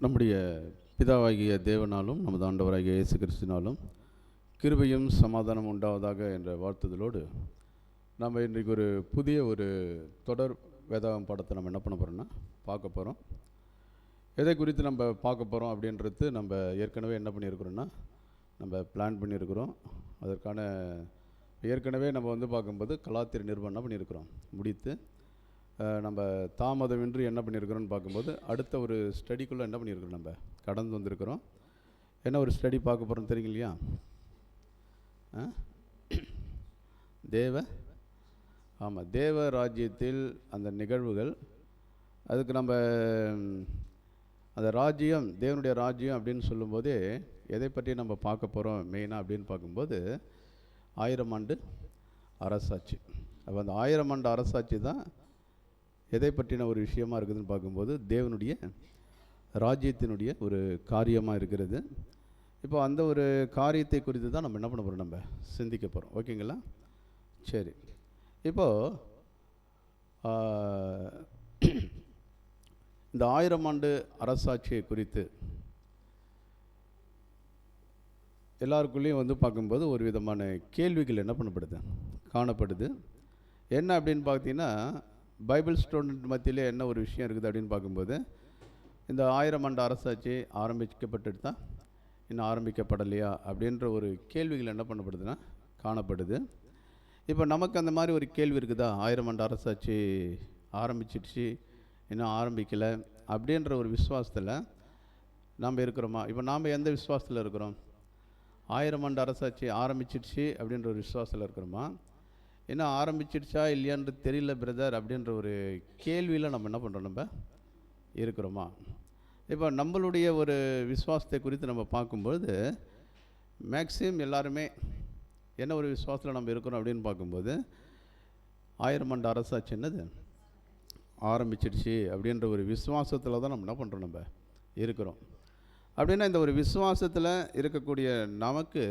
நம்முடைய பிதாவாகிய தேவனாலும் நமது ஆண்டவராகிய இயேசு கிறிஸ்துவினாலும் கிருபையும் சமாதானம் உண்டாவதாக என்ற வாழ்த்துதலோடு நம்ம இன்றைக்கு ஒரு புதிய தொடர் வேதாகம் பாடத்தை நம்ம என்ன பண்ண போகிறோம்னா பார்க்க போகிறோம். எதை குறித்து நம்ம பார்க்க போகிறோம் அப்படின்றது நம்ம ஏற்கனவே என்ன பண்ணியிருக்கிறோன்னா நம்ம பிளான் பண்ணியிருக்கிறோம். அதற்கான ஏற்கனவே நம்ம பார்க்கும்போது கலாத்திர நிருபம் என்ன பண்ணியிருக்கிறோம் முடித்து நம்ம தாமதமின்றி என்ன பண்ணியிருக்கிறோன்னு பார்க்கும்போது அடுத்த ஒரு ஸ்டடிக்குள்ளே என்ன பண்ணியிருக்கிறோம் நம்ம கடந்து வந்திருக்கிறோம். என்ன ஒரு ஸ்டடி பார்க்க போகிறோம் தெரியுங்க இல்லையா? தேவ ராஜ்யத்தில் அந்த நிகழ்வுகள், அதுக்கு நம்ம அந்த ராஜ்யம் தேவனுடைய ராஜ்யம் அப்படின்னு சொல்லும்போதே எதை பற்றி நம்ம பார்க்க போகிறோம் மெயினாக அப்படின்னு பார்க்கும்போது 1000 ஆண்டு அரசாட்சி. அப்போ அந்த 1000 ஆண்டு அரசாட்சி தான் எதை பற்றின ஒரு விஷயமாக இருக்குதுன்னு பார்க்கும்போது தேவனுடைய ராஜ்யத்தினுடைய ஒரு காரியமாக இருக்கிறது. இப்போ அந்த ஒரு காரியத்தை குறித்து தான் நம்ம என்ன பண்ண போகிறோம், நம்ம சிந்திக்க போகிறோம். ஓகேங்களா? சரி, இப்போது இந்த 1000 ஆண்டு அரசாட்சியை குறித்து எல்லாருக்குள்ளேயும் பார்க்கும்போது ஒரு விதமான கேள்விகள் என்ன பண்ணப்படுது, காணப்படுது. என்ன அப்படின்னு பார்த்தீங்கன்னா, பைபிள் ஸ்டூடெண்ட் மத்தியிலே என்ன ஒரு விஷயம் இருக்குது அப்படின்னு பார்க்கும்போது இந்த 1000 ஆண்டு அரசாட்சி ஆரம்பிக்கப்பட்டுட்டு தான் இன்னும் ஆரம்பிக்கப்படலையா அப்படின்ற ஒரு கேள்விகள் என்ன பண்ணப்படுதுன்னா காணப்படுது. இப்போ நமக்கு அந்த மாதிரி ஒரு கேள்வி இருக்குதா, 1000 ஆண்டு அரசாட்சி ஆரம்பிச்சிடுச்சு இன்னும் ஆரம்பிக்கலை அப்படின்ற ஒரு விசுவாசத்தில் நாம் இருக்கிறோமா? இப்போ நாம் எந்த விசுவாசத்தில் இருக்கிறோம்? 1000 ஆண்டு அரசாட்சி ஆரம்பிச்சிடுச்சு அப்படின்ற ஒரு விசுவாசத்தில் இருக்கிறோமா? இன்னும் ஆரம்பிச்சிடுச்சா இல்லையான்னு தெரியல பிரதர் அப்படின்ற ஒரு கேள்வியில் நம்ம என்ன பண்ணுறோம், நம்ம இருக்கிறோமா? இப்போ நம்மளுடைய ஒரு விசுவாசத்தை குறித்து நம்ம பார்க்கும்பொழுது மேக்ஸிமம் எல்லாருமே என்ன ஒரு விசுவாசத்தில் நம்ம இருக்கிறோம் அப்படின்னு பார்க்கும்போது 1000 ஆண்டு அரசாட்சி என்னது ஆரம்பிச்சிடுச்சு அப்படின்ற ஒரு விசுவாசத்தில் தான் நம்ம என்ன பண்ணுறோம், நம்ம இருக்கிறோம். அப்படின்னா இந்த ஒரு விசுவாசத்தில் இருக்கக்கூடிய நமக்கு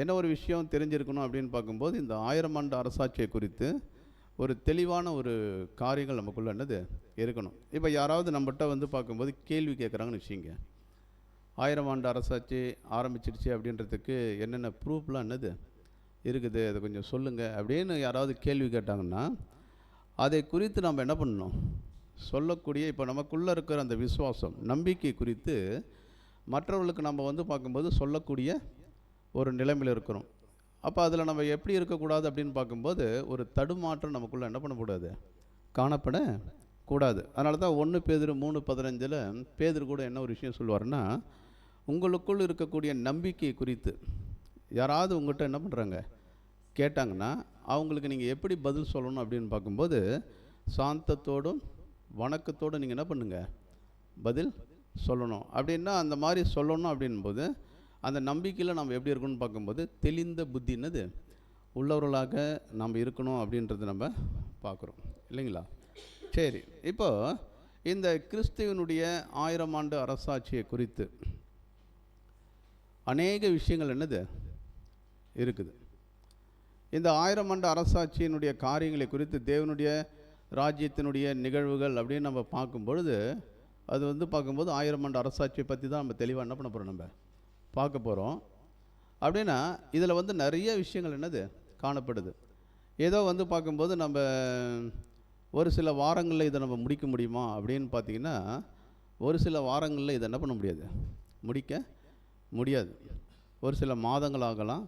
என்ன ஒரு விஷயம் தெரிஞ்சிருக்கணும் அப்படின்னு பார்க்கும்போது இந்த 1000 ஆண்டு அரசாட்சியை குறித்து ஒரு தெளிவான ஒரு காரியங்கள் நமக்குள்ளே என்னது இருக்கணும். இப்போ யாராவது நம்மகிட்ட பார்க்கும்போது கேள்வி கேட்குறாங்கன்னு வச்சுங்க, 1000 ஆண்டு அரசாட்சி ஆரம்பிச்சிடுச்சு அப்படின்றதுக்கு என்னென்ன ப்ரூஃப்லாம் என்னது இருக்குது, அதை கொஞ்சம் சொல்லுங்கள் அப்படின்னு யாராவது கேள்வி கேட்டாங்கன்னா அதை குறித்து நம்ம என்ன பண்ணணும், சொல்லக்கூடிய இப்போ நமக்குள்ளே இருக்கிற அந்த விசுவாசம் நம்பிக்கை குறித்து மற்றவர்களுக்கு நம்ம பார்க்கும்போது சொல்லக்கூடிய ஒரு நிலைமையில் இருக்கிறோம். அப்போ அதில் நம்ம எப்படி இருக்கக்கூடாது அப்படின்னு பார்க்கும்போது ஒரு தடுமாற்றம் நமக்குள்ளே என்ன பண்ணக்கூடாது, காணப்படக்கூடாது. அதனால தான் 1 பேதுரு 3:15 பேதுரு கூட என்ன ஒரு விஷயம் சொல்லுவார்னா, உங்களுக்குள் இருக்கக்கூடிய நம்பிக்கை குறித்து யாராவது உங்கள்கிட்ட என்ன பண்ணுறாங்க கேட்டாங்கன்னா அவங்களுக்கு நீங்கள் எப்படி பதில் சொல்லணும் அப்படின்னு பார்க்கும்போது சாந்தத்தோடும் வணக்கத்தோடு நீங்கள் என்ன பண்ணுங்கள் பதில் சொல்லணும். அப்படின்னா அந்த மாதிரி சொல்லணும் அப்படின்போது அந்த நம்பிக்கையில் நம்ம எப்படி இருக்கணும்னு பார்க்கும்போது தெளிந்த புத்தி என்னது உள்ளவர்களாக நம்ம இருக்கணும் அப்படின்றத நம்ம பார்க்குறோம் இல்லைங்களா? சரி, இப்போ இந்த கிறிஸ்துவனுடைய 1000 ஆண்டு அரசாட்சியை குறித்து அநேக விஷயங்கள் என்னது இருக்குது. இந்த 1000 ஆண்டு அரசாட்சியினுடைய காரியங்களை குறித்து தேவனுடைய ராஜ்யத்தினுடைய நிகழ்வுகள் அப்படின்னு நம்ம பார்க்கும்பொழுது அது பார்க்கும்போது 1000 ஆண்டு அரசாட்சியை பற்றி தான் நம்ம தெளிவாக என்ன பண்ண போகிறோம், நம்ம பார்க்க போகிறோம். அப்படின்னா இதில் நிறைய விஷயங்கள் என்னது காணப்படுது. ஏதோ பார்க்கும்போது நம்ம ஒரு சில வாரங்களில் இதை நம்ம முடிக்க முடியுமா அப்படின்னு பார்த்திங்கன்னா ஒரு சில வாரங்களில் இதை என்ன பண்ண முடியாது, முடிக்க முடியாது. ஒரு சில மாதங்கள் ஆகலாம்,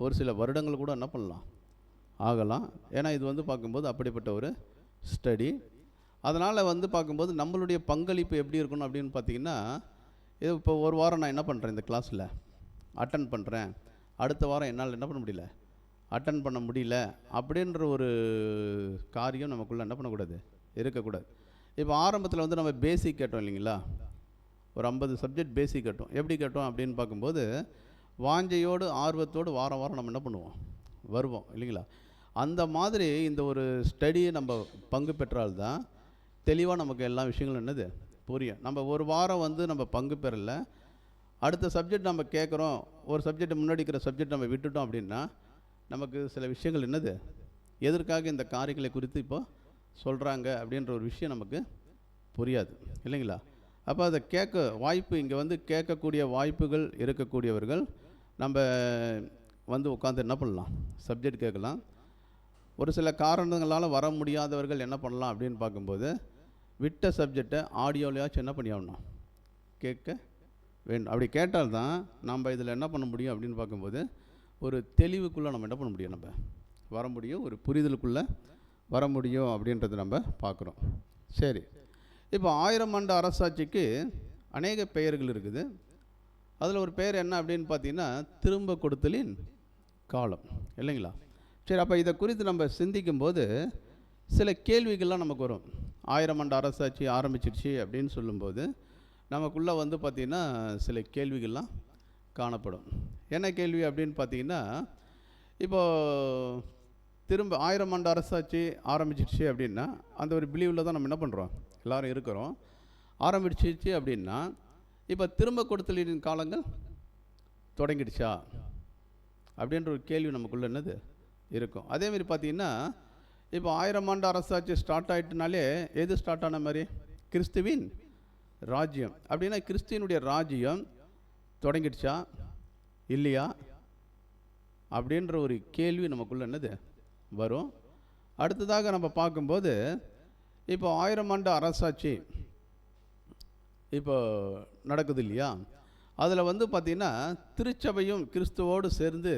ஒரு சில வருடங்கள் கூட என்ன பண்ணலாம் ஆகலாம். ஏன்னா இது பார்க்கும்போது அப்படிப்பட்ட ஒரு ஸ்டடி. அதனால் பார்க்கும்போது நம்மளுடைய பங்களிப்பு எப்படி இருக்கணும் அப்படின்னு பார்த்திங்கன்னா, இது இப்போ ஒரு வாரம் நான் என்ன பண்ணுறேன், இந்த கிளாஸில் அட்டன் பண்ணுறேன், அடுத்த வாரம் என்னால் என்ன பண்ண முடியல, அட்டன் பண்ண முடியல அப்படின்ற ஒரு காரியம் நமக்குள்ளே என்ன பண்ணக்கூடாது, இருக்கக்கூடாது. இப்போ ஆரம்பத்தில் நம்ம பேசிக் கேட்டோம் இல்லைங்களா, ஒரு 50 சப்ஜெக்ட் பேசிக் கேட்டோம். எப்படி கேட்டோம் அப்படின்னு பார்க்கும்போது வாஞ்சையோடு ஆர்வத்தோடு வாரம் வாரம் நம்ம என்ன பண்ணுவோம், வருவோம் இல்லைங்களா? அந்த மாதிரி இந்த ஒரு ஸ்டடியை நம்ம பங்கு பெற்றால்தான் தெளிவாக நமக்கு எல்லா விஷயங்களும் என்னது புரியும். நம்ம ஒரு வாரம் நம்ம பங்கு பெறலை, அடுத்த சப்ஜெக்ட் நம்ம கேட்குறோம், ஒரு சப்ஜெக்ட் முன்னாடி இருக்கிற சப்ஜெக்ட் நம்ம விட்டுட்டோம் அப்படின்னா நமக்கு சில விஷயங்கள் என்னது எதற்காக இந்த காரியங்களை குறித்து இப்போ சொல்கிறாங்க அப்படின்ற ஒரு விஷயம் நமக்கு புரியாது இல்லைங்களா? அப்போ அதை கேட்க வாய்ப்பு, இங்கே வந்து கேட்கக்கூடிய வாய்ப்புகள் இருக்கக்கூடியவர்கள் நம்ம வந்து உட்காந்து என்ன பண்ணலாம், சப்ஜெக்ட் கேட்கலாம். ஒரு சில காரணங்களால் வர முடியாதவர்கள் என்ன பண்ணலாம் அப்படின்னு பார்க்கும்போது, விட்ட சப்ஜெக்டை ஆடியோலையாச்சும் என்ன பண்ணி ஆகணும், கேட்க வேண்டும். அப்படி கேட்டால்தான் நம்ம இதில் என்ன பண்ண முடியும் அப்படின்னு பார்க்கும்போது, ஒரு தெளிவுக்குள்ளே நம்ம என்ன பண்ண முடியும், நம்ம வர முடியும், ஒரு புரிதலுக்குள்ளே வர முடியும் அப்படின்றத நம்ம பார்க்குறோம். சரி, இப்போ 1000 ஆண்டு அரசாட்சிக்கு அநேக பெயர்கள் இருக்குது. அதில் ஒரு பெயர் என்ன அப்படின்னு பார்த்தீங்கன்னா, திரும்ப கொடுத்தலின் காலம், இல்லைங்களா? சரி, அப்போ இதை குறித்து நம்ம சிந்திக்கும்போது சில கேள்விகள்லாம் நமக்கு வரும். 1000 ஆண்டு அரசாட்சி ஆரம்பிச்சிடுச்சு அப்படின்னு சொல்லும்போது நமக்குள்ளே வந்து பார்த்திங்கன்னா சில கேள்விகள்லாம் காணப்படும். என்ன கேள்வி அப்படின்னு பார்த்தீங்கன்னா, இப்போது திரும்ப 1000 ஆண்டு அரசாட்சி ஆரம்பிச்சிடுச்சு அப்படின்னா அந்த ஒரு பிலீவில் தான் நம்ம என்ன பண்ணுறோம், எல்லோரும் இருக்கிறோம். ஆரம்பிச்சிடுச்சு அப்படின்னா இப்போ திரும்ப கொடுத்தலின் காலங்கள் தொடங்கிடுச்சா அப்படின்ற ஒரு கேள்வி நமக்குள்ளே என்னது இருக்கும். அதேமாதிரி பார்த்திங்கன்னா, இப்போ 1000 ஆண்டு அரசாட்சி ஸ்டார்ட் ஆகிட்டுனாலே எது ஸ்டார்ட் ஆன மாதிரி, கிறிஸ்துவின் ராஜ்யம். அப்படின்னா கிறிஸ்துவனுடைய ராஜ்யம் தொடங்கிடுச்சா இல்லையா அப்படின்ற ஒரு கேள்வி நமக்குள்ளே என்னது வரும். அடுத்ததாக நம்ம பார்க்கும்போது, இப்போ 1000 ஆண்டு அரசாட்சி இப்போ நடக்குது இல்லையா, அதில் வந்து பார்த்திங்கன்னா திருச்சபையும் கிறிஸ்துவோடு சேர்ந்து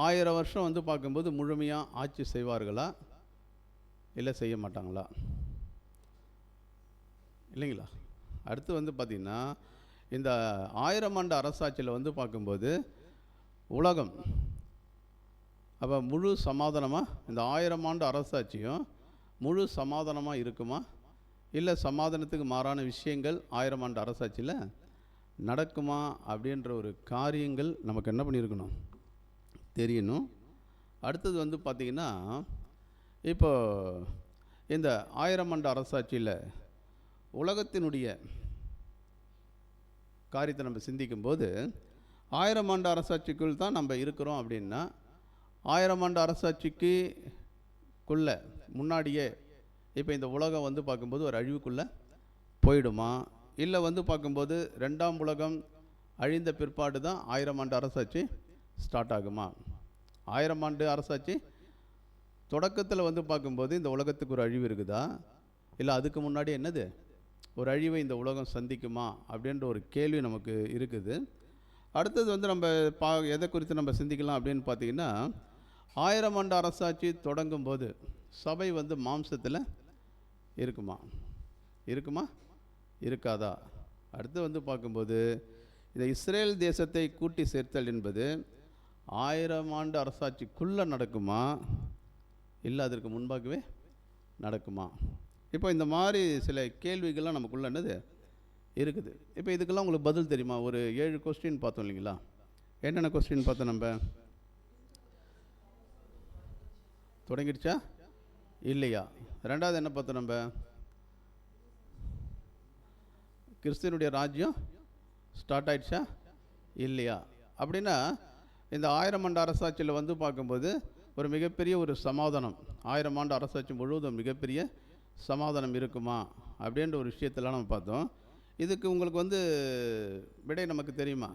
1000 வருஷம் வந்து பார்க்கும்போது முழுமையாக ஆட்சி செய்வார்களா இல்லை செய்ய மாட்டாங்களா, இல்லைங்களா? அடுத்து வந்து பார்த்திங்கன்னா, இந்த 1000 ஆண்டு அரசாட்சியில் வந்து பார்க்கும்போது உலகம் அப்போ முழு சமாதானமாக, இந்த 1000 ஆண்டு அரசாட்சியும் முழு சமாதானமாக இருக்குமா, இல்லை சமாதானத்துக்கு மாறான விஷயங்கள் 1000 ஆண்டு அரசாட்சியில் நடக்குமா அப்படின்ற ஒரு காரியங்கள் நமக்கு என்ன பண்ணியிருக்கணும், தெரியணும். அடுத்தது வந்து பார்த்திங்கன்னா, இப்போ இந்த 1000 ஆண்டு அரசாட்சியில் உலகத்தினுடைய காரியத்தை நம்ம சிந்திக்கும்போது 1000 ஆண்டு அரசாட்சிக்குள் தான் நம்ம இருக்கிறோம். அப்படின்னா 1000 ஆண்டு அரசாட்சிக்குள்ளே முன்னாடியே இப்போ இந்த உலகம் வந்து பார்க்கும்போது ஒரு அழிவுக்குள்ளே போயிடுமா, இல்லை வந்து பார்க்கும்போது 2ஆம் உலகம் அழிந்த பிற்பாடு தான் 1000 ஆண்டு அரசாட்சி ஸ்டார்ட் ஆகுமா? 1000 ஆண்டு அரசாட்சி தொடக்கத்தில் வந்து பார்க்கும்போது இந்த உலகத்துக்கு ஒரு அழிவு இருக்குதா, இல்லை அதுக்கு முன்னாடி என்னது ஒரு அழிவை இந்த உலகம் சந்திக்குமா அப்படின்ற ஒரு கேள்வி நமக்கு இருக்குது. அடுத்தது வந்து நம்ம எதை குறித்து நம்ம சிந்திக்கலாம் அப்படின்னு பார்த்தீங்கன்னா, 1000 ஆண்டு அரசாட்சி தொடங்கும் போது சபை வந்து மாம்சத்தில் இருக்குமா இருக்காதா? அடுத்து வந்து பார்க்கும்போது இந்த இஸ்ரேல் தேசத்தை கூட்டி சேர்த்தல் என்பது 1000 ஆண்டு அரசாட்சிக்குள்ளே நடக்குமா, இல்லை அதற்கு முன்பாகவே நடக்குமா? இப்போ இந்த மாதிரி சில கேள்விகள்லாம் நமக்குள்ள என்னது இருக்குது. இப்போ இதுக்கெல்லாம் உங்களுக்கு பதில் தெரியுமா? ஒரு 7 கொஸ்டின் பார்த்தோம் இல்லைங்களா? என்னென்ன கொஸ்டின் பார்த்தோம்? நம்ம தொடங்கிடுச்சா இல்லையா? ரெண்டாவது என்ன பார்த்தோம்? நம்ம கிறிஸ்துவனுடைய ராஜ்யம் ஸ்டார்ட் ஆயிடுச்சா இல்லையா? அப்படின்னா இந்த 1000 ஆண்டு அரசாட்சியில் வந்து பார்க்கும்போது ஒரு மிகப்பெரிய ஒரு சமாதானம், 1000 ஆண்டு அரசாட்சி முழுவதும் மிகப்பெரிய சமாதானம் இருக்குமா அப்படின்ற ஒரு விஷயத்தெல்லாம் நம்ம பார்த்தோம். இதுக்கு உங்களுக்கு வந்து விடை நமக்கு தெரியுமா?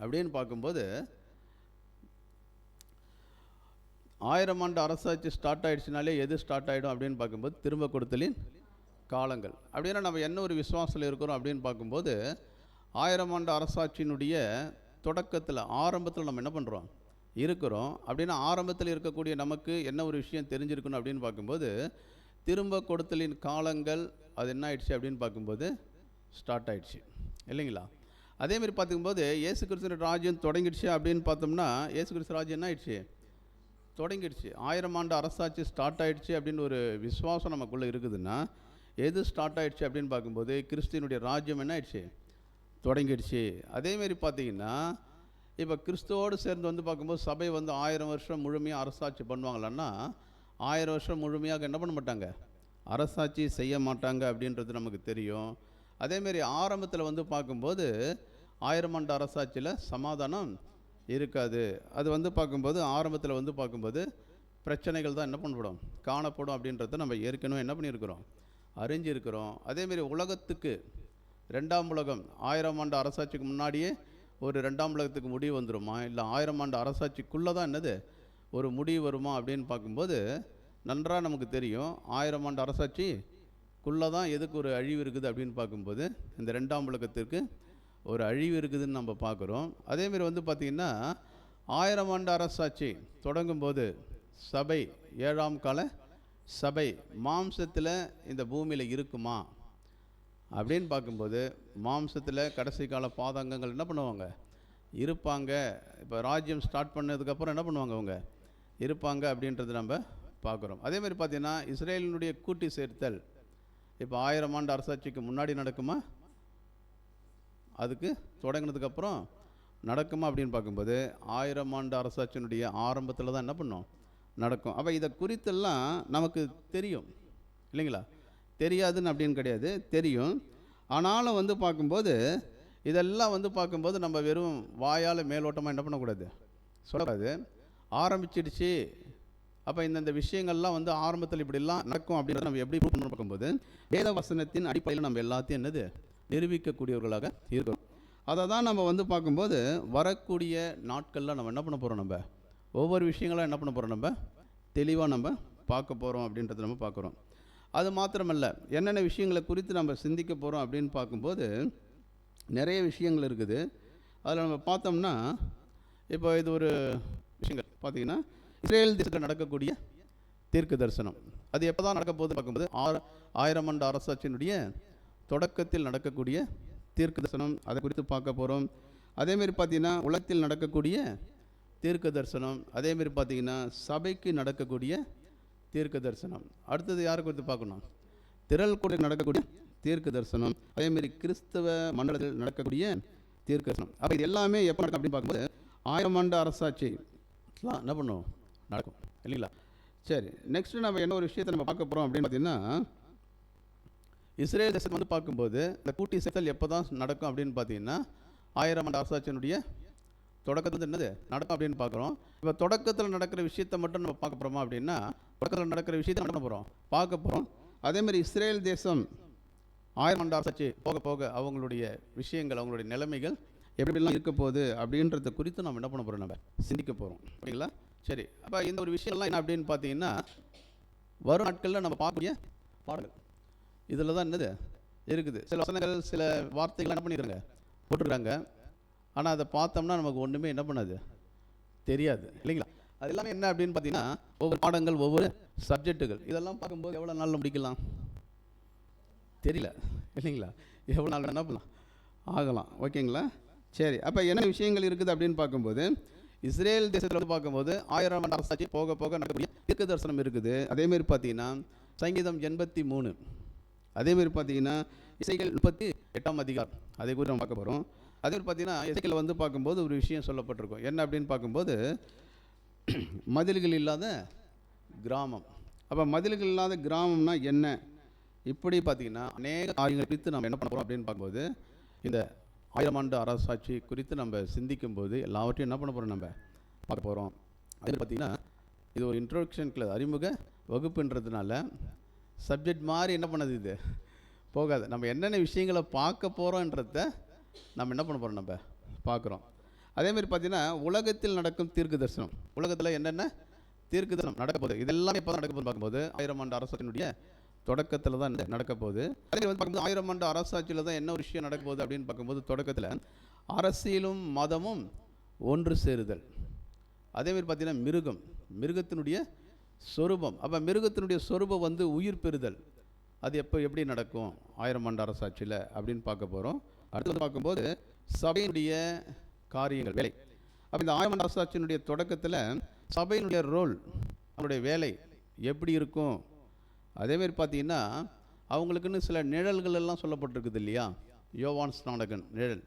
அப்படின்னு பார்க்கும்போது 1000 ஆண்டு அரசாட்சி ஸ்டார்ட் ஆகிடுச்சுனாலே எது ஸ்டார்ட் ஆகிடும் அப்படின்னு பார்க்கும்போது திரும்ப கொடுத்தலின் காலங்கள். அப்படின்னா நம்ம என்ன ஒரு விசுவாசத்தில் இருக்கிறோம் அப்படின்னு பார்க்கும்போது 1000 ஆண்டு அரசாட்சியினுடைய தொடக்கத்தில் ஆரம்பத்தில் நம்ம என்ன பண்ணுறோம் இருக்கிறோம். அப்படின்னா ஆரம்பத்தில் இருக்கக்கூடிய நமக்கு என்ன ஒரு விஷயம் தெரிஞ்சிருக்கணும் அப்படின்னு பார்க்கும்போது திரும்ப கொடுத்தலின் காலங்கள் அது என்ன ஆயிடுச்சு அப்படின்னு பார்க்கும்போது ஸ்டார்ட் ஆயிடுச்சு இல்லைங்களா? அதேமாதிரி பார்க்கும்போது இயேசு கிறிஸ்து ராஜ்யம் தொடங்கிடுச்சு அப்படின்னு பார்த்தோம்னா இயேசு கிறிஸ்து ராஜ்யம் என்ன ஆயிடுச்சு? தொடங்கிடுச்சு. 1000 ஆண்டு அரசாட்சி ஸ்டார்ட் ஆகிடுச்சு அப்படின்னு ஒரு விசுவாசம் நமக்குள்ளே இருக்குதுன்னா எது ஸ்டார்ட் ஆகிடுச்சு அப்படின்னு பார்க்கும்போது கிறிஸ்துவனுடைய ராஜ்யம் என்ன ஆயிடுச்சு? தொடங்கிடுச்சு. அதேமாரி பார்த்தீங்கன்னா இப்போ கிறிஸ்துவோடு சேர்ந்து வந்து பார்க்கும்போது சபை வந்து 1000 வருஷம் முழுமையாக அரசாட்சி பண்ணுவாங்களான்னா 1000 வருஷம் முழுமையாக என்ன பண்ண மாட்டாங்க, அரசாட்சி செய்ய மாட்டாங்க அப்படின்றது நமக்கு தெரியும். அதேமாரி ஆரம்பத்தில் வந்து பார்க்கும்போது 1000 ஆண்டு அரசாட்சியில் சமாதானம் இருக்காது. அது வந்து பார்க்கும்போது ஆரம்பத்தில் வந்து பார்க்கும்போது பிரச்சனைகள் தான் என்ன பண்ணப்படும், காணப்படும் அப்படின்றத நம்ம ஏற்கனவே என்ன பண்ணியிருக்கிறோம், அறிஞ்சிருக்கிறோம். அதேமாரி உலகத்துக்கு 2ஆம் உலகம் 1000 ஆண்டு அரசாட்சிக்கு முன்னாடியே ஒரு 2ஆம் உலகத்துக்கு முடிவு வந்துடுமா, இல்லை 1000 ஆண்டு அரசாட்சிக்குள்ளே தான் என்னது ஒரு முடிவு வருமா அப்படின்னு பார்க்கும்போது நன்றாக நமக்கு தெரியும். 1000 ஆண்டு அரசாட்சிக்குள்ளே தான் எதுக்கு ஒரு அழிவு இருக்குது அப்படின்னு பார்க்கும்போது இந்த 2ஆம் உலகத்திற்கு ஒரு அழிவு இருக்குதுன்னு நம்ம பார்க்குறோம். அதேமாரி வந்து பார்த்திங்கன்னா 1000 ஆண்டு அரசாட்சி தொடங்கும்போது சபை 7ஆம் கால சபை மாம்சத்தில் இந்த பூமியில் இருக்குமா அப்படின்னு பார்க்கும்போது மாம்சத்தில் கடைசி கால பாதங்கங்கள் என்ன பண்ணுவாங்க, இருப்பாங்க. இப்போ ராஜ்யம் ஸ்டார்ட் பண்ணதுக்கப்புறம் என்ன பண்ணுவாங்க, அவங்க இருப்பாங்க அப்படின்றது நம்ம பார்க்குறோம். அதேமாதிரி பார்த்திங்கன்னா இஸ்ரேலினுடைய கூட்டி சேர்த்தல் இப்போ 1000 ஆண்டு அரசாட்சிக்கு முன்னாடி நடக்குமா, அதுக்கு தொடங்கினதுக்கப்புறம் நடக்குமா அப்படின்னு பார்க்கும்போது 1000 ஆண்டு அரசாட்சியினுடைய ஆரம்பத்தில் தான் என்ன பண்ணோம் நடக்கும். அப்போ இதை குறித்தெல்லாம் நமக்கு தெரியும் இல்லைங்களா, தெரியாதுன்னு அப்படின்னு கிடையாது, தெரியும். ஆனாலும் வந்து பார்க்கும்போது இதெல்லாம் வந்து பார்க்கும்போது நம்ம வெறும் வாயால் மேலோட்டமாக என்ன பண்ணக்கூடாது, சொல்லக்கூடாது. ஆரம்பிச்சிடுச்சு, அப்போ இந்த விஷயங்கள்லாம் வந்து ஆரம்பத்தில் இப்படிலாம் நடக்கும் அப்படின்றத நம்ம எப்படி ப்ரூவ் பண்ணணும் பார்க்கும்போது வேத வசனத்தின் அடிப்படையில் நம்ம எல்லாத்தையும் என்னது நிரூபிக்கக்கூடியவர்களாக இருக்கிறோம். அதை தான் நம்ம வந்து பார்க்கும்போது வரக்கூடிய நாட்களில் நம்ம என்ன பண்ண போகிறோம், நம்ம ஒவ்வொரு விஷயங்களாக என்ன பண்ண போகிறோம், நம்ம தெளிவாக நம்ம பார்க்க போகிறோம் அப்படின்றத நம்ம பார்க்குறோம். அது மாத்திரமல்ல, என்னென்ன விஷயங்களை குறித்து நம்ம சிந்திக்க போகிறோம் அப்படின்னு பார்க்கும்போது நிறைய விஷயங்கள் இருக்குது. அதில் நம்ம பார்த்தோம்னா இப்போ இது ஒரு விஷயங்கள் பார்த்திங்கன்னா இஸ்ரேல் தேசத்தில் நடக்கக்கூடிய தீர்க்க தரிசனம் அது எப்போ தான் நடக்க போகுது பார்க்கும்போது 1000 ஆண்டு அரசாட்சியினுடைய தொடக்கத்தில் நடக்கக்கூடிய தீர்க்க தரிசனம், அதை குறித்து பார்க்க போகிறோம். அதேமாரி பார்த்திங்கன்னா உலகத்தில் நடக்கக்கூடிய தீர்க்க தரிசனம், அதேமாரி பார்த்திங்கன்னா சபைக்கு நடக்கக்கூடிய தீர்க்க தரிசனம். அடுத்தது யாரை குறித்து பார்க்கணும், திரள் கூட நடக்கக்கூடிய தீர்க்க தரிசனம், அதேமாரி கிறிஸ்தவ மண்டலத்தில் நடக்கக்கூடிய தீர்க்க தரிசனம். அப்போ இது எல்லாமே எப்போ நடக்கும் அப்படின்னு பார்க்கும்போது 1000 ஆண்டு அரசாட்சிலாம் என்ன பண்ணும் நடக்கும் இல்லைங்களா. சரி, நெக்ஸ்ட்டு நம்ம என்ன ஒரு விஷயத்தை நம்ம பார்க்க போகிறோம் அப்படின்னு பார்த்தீங்கன்னா இஸ்ரேல் தேசத்தை வந்து பார்க்கும்போது இந்த கூட்டி சேர்த்தல் எப்போ தான் நடக்கும் அப்படின்னு பார்த்தீங்கன்னா 1000 ஆண்டு அரசாட்சியினுடைய தொடக்கத்தில் என்னது நடக்கும் அப்படின்னு பார்க்குறோம். இப்போ தொடக்கத்தில் நடக்கிற விஷயத்தை மட்டும் நம்ம பார்க்க போகிறோமா அப்படின்னா தொடக்கத்தில் நடக்கிற விஷயத்தை பண்ண போகிறோம் பார்க்க போகிறோம். அதேமாதிரி இஸ்ரேல் தேசம் 1000 ஆண்டு அரசாட்சி போக போக அவங்களுடைய விஷயங்கள் அவங்களுடைய நிலைமைகள் எப்படிலாம் இருக்க போகுது அப்படின்றத குறித்து நம்ம என்ன பண்ண போகிறோம், நம்ம சிந்திக்க போகிறோம் ஓகேங்களா. சரி, அப்போ இந்த ஒரு விஷயம்லாம் என்ன அப்படின்னு பார்த்தீங்கன்னா வரும் நாட்களில் நம்ம பார்க்கக்கூடிய பாடங்கள் இதில் தான் என்னது இருக்குது. சில வசனங்கள் சில வார்த்தைகள் என்ன பண்ணிடுறாங்க போட்டுருக்காங்க, ஆனால் அதை பார்த்தோம்னா நமக்கு ஒன்றுமே என்ன பண்ணாது தெரியாது இல்லைங்களா. அது எல்லாமே என்ன அப்படின்னு பார்த்தீங்கன்னா ஒவ்வொரு பாடங்கள் ஒவ்வொரு சப்ஜெக்டுகள் இதெல்லாம் பார்க்கும்போது எவ்வளோ நாளில் முடிக்கலாம் தெரியல இல்லைங்களா, எவ்வளோ நாள் என்ன பண்ணலாம் ஆகலாம் ஓகேங்களா. சரி, அப்போ என்ன விஷயங்கள் இருக்குது அப்படின்னு பார்க்கும்போது இஸ்ரேல் தேசத்தில் வந்து பார்க்கும்போது 1000 ஆண்டு அரசாட்சி போக போக நடக்கக்கூடிய தீர்க்க தரிசனம் இருக்குது. அதேமாரி பார்த்தீங்கன்னா சங்கீதம் 83, அதேமாரி பார்த்தீங்கன்னா இசைகள் 38ஆம் அதிகாரம் அதை குறித்து நம்ம பார்க்க போகிறோம். அதேமாதிரி பார்த்தீங்கன்னா இசைக்கில் வந்து பார்க்கும்போது ஒரு விஷயம் சொல்லப்பட்டிருக்கும், என்ன அப்படின்னு பார்க்கும்போது மதில்கள் இல்லாத கிராமம். அப்போ மதில்கள் இல்லாத கிராமம்னா என்ன, இப்படி பார்த்தீங்கன்னா அநேக காரியங்கள் குறித்து நம்ம என்ன பண்ண போகிறோம் அப்படின்னு பார்க்கும்போது இந்த 1000 ஆண்டு அரசாட்சி குறித்து நம்ம சிந்திக்கும் போது எல்லாவற்றையும் என்ன பண்ண போகிறோம் நம்ம பார்க்க போகிறோம். அது பார்த்திங்கன்னா இது ஒரு இன்ட்ரோடக்ஷன் கிளாஸ், அறிமுக வகுப்புன்றதுனால சப்ஜெக்ட் மாதிரி என்ன பண்ணது இது போகாது. நம்ம என்னென்ன விஷயங்களை பார்க்க போகிறோன்றத நம்ம என்ன பண்ண போகிறோம் நம்ம பார்க்குறோம். அதேமாதிரி பார்த்திங்கன்னா உலகத்தில் நடக்கும் தீர்க்க தரிசனம், உலகத்தில் என்னென்ன தீர்க்க தரிசனம் நடக்க போகுது இதெல்லாம் எப்போ தான் நடக்க போகுது பார்க்கும்போது 1000 ஆண்டு அரசாட்சியினுடைய தொடக்கத்தில் தான் நடக்க போகுது. அதே வந்து பார்க்கும்போது 1000 ஆண்டு அரசாட்சியில் தான் என்ன ஒரு விஷயம் நடக்க போகுது அப்படின்னு பார்க்கும்போது தொடக்கத்தில் அரசியலும் மதமும் ஒன்று சேருதல். அதேமாதிரி பார்த்திங்கன்னா மிருகத்தினுடைய சொரூபம், அப்போ மிருகத்தினுடைய சொரூபம் வந்து உயிர் பெறுதல், அது எப்படி நடக்கும் 1000 ஆண்டு அரசாட்சியில் அப்படின்னு பார்க்க போகிறோம். அடுத்து பார்க்கும்போது சபையினுடைய காரியங்கள் வேலை. அப்போ இந்த 1000 ஆண்டு அரசாட்சியினுடைய தொடக்கத்தில் சபையினுடைய ரோல் அவங்களுடைய வேலை எப்படி இருக்கும். அதேமாரி பார்த்தீங்கன்னா அவங்களுக்குன்னு சில நிழல்கள் எல்லாம் சொல்லப்பட்டிருக்குது இல்லையா, யோவான் ஸ்நானகன் நிழல்,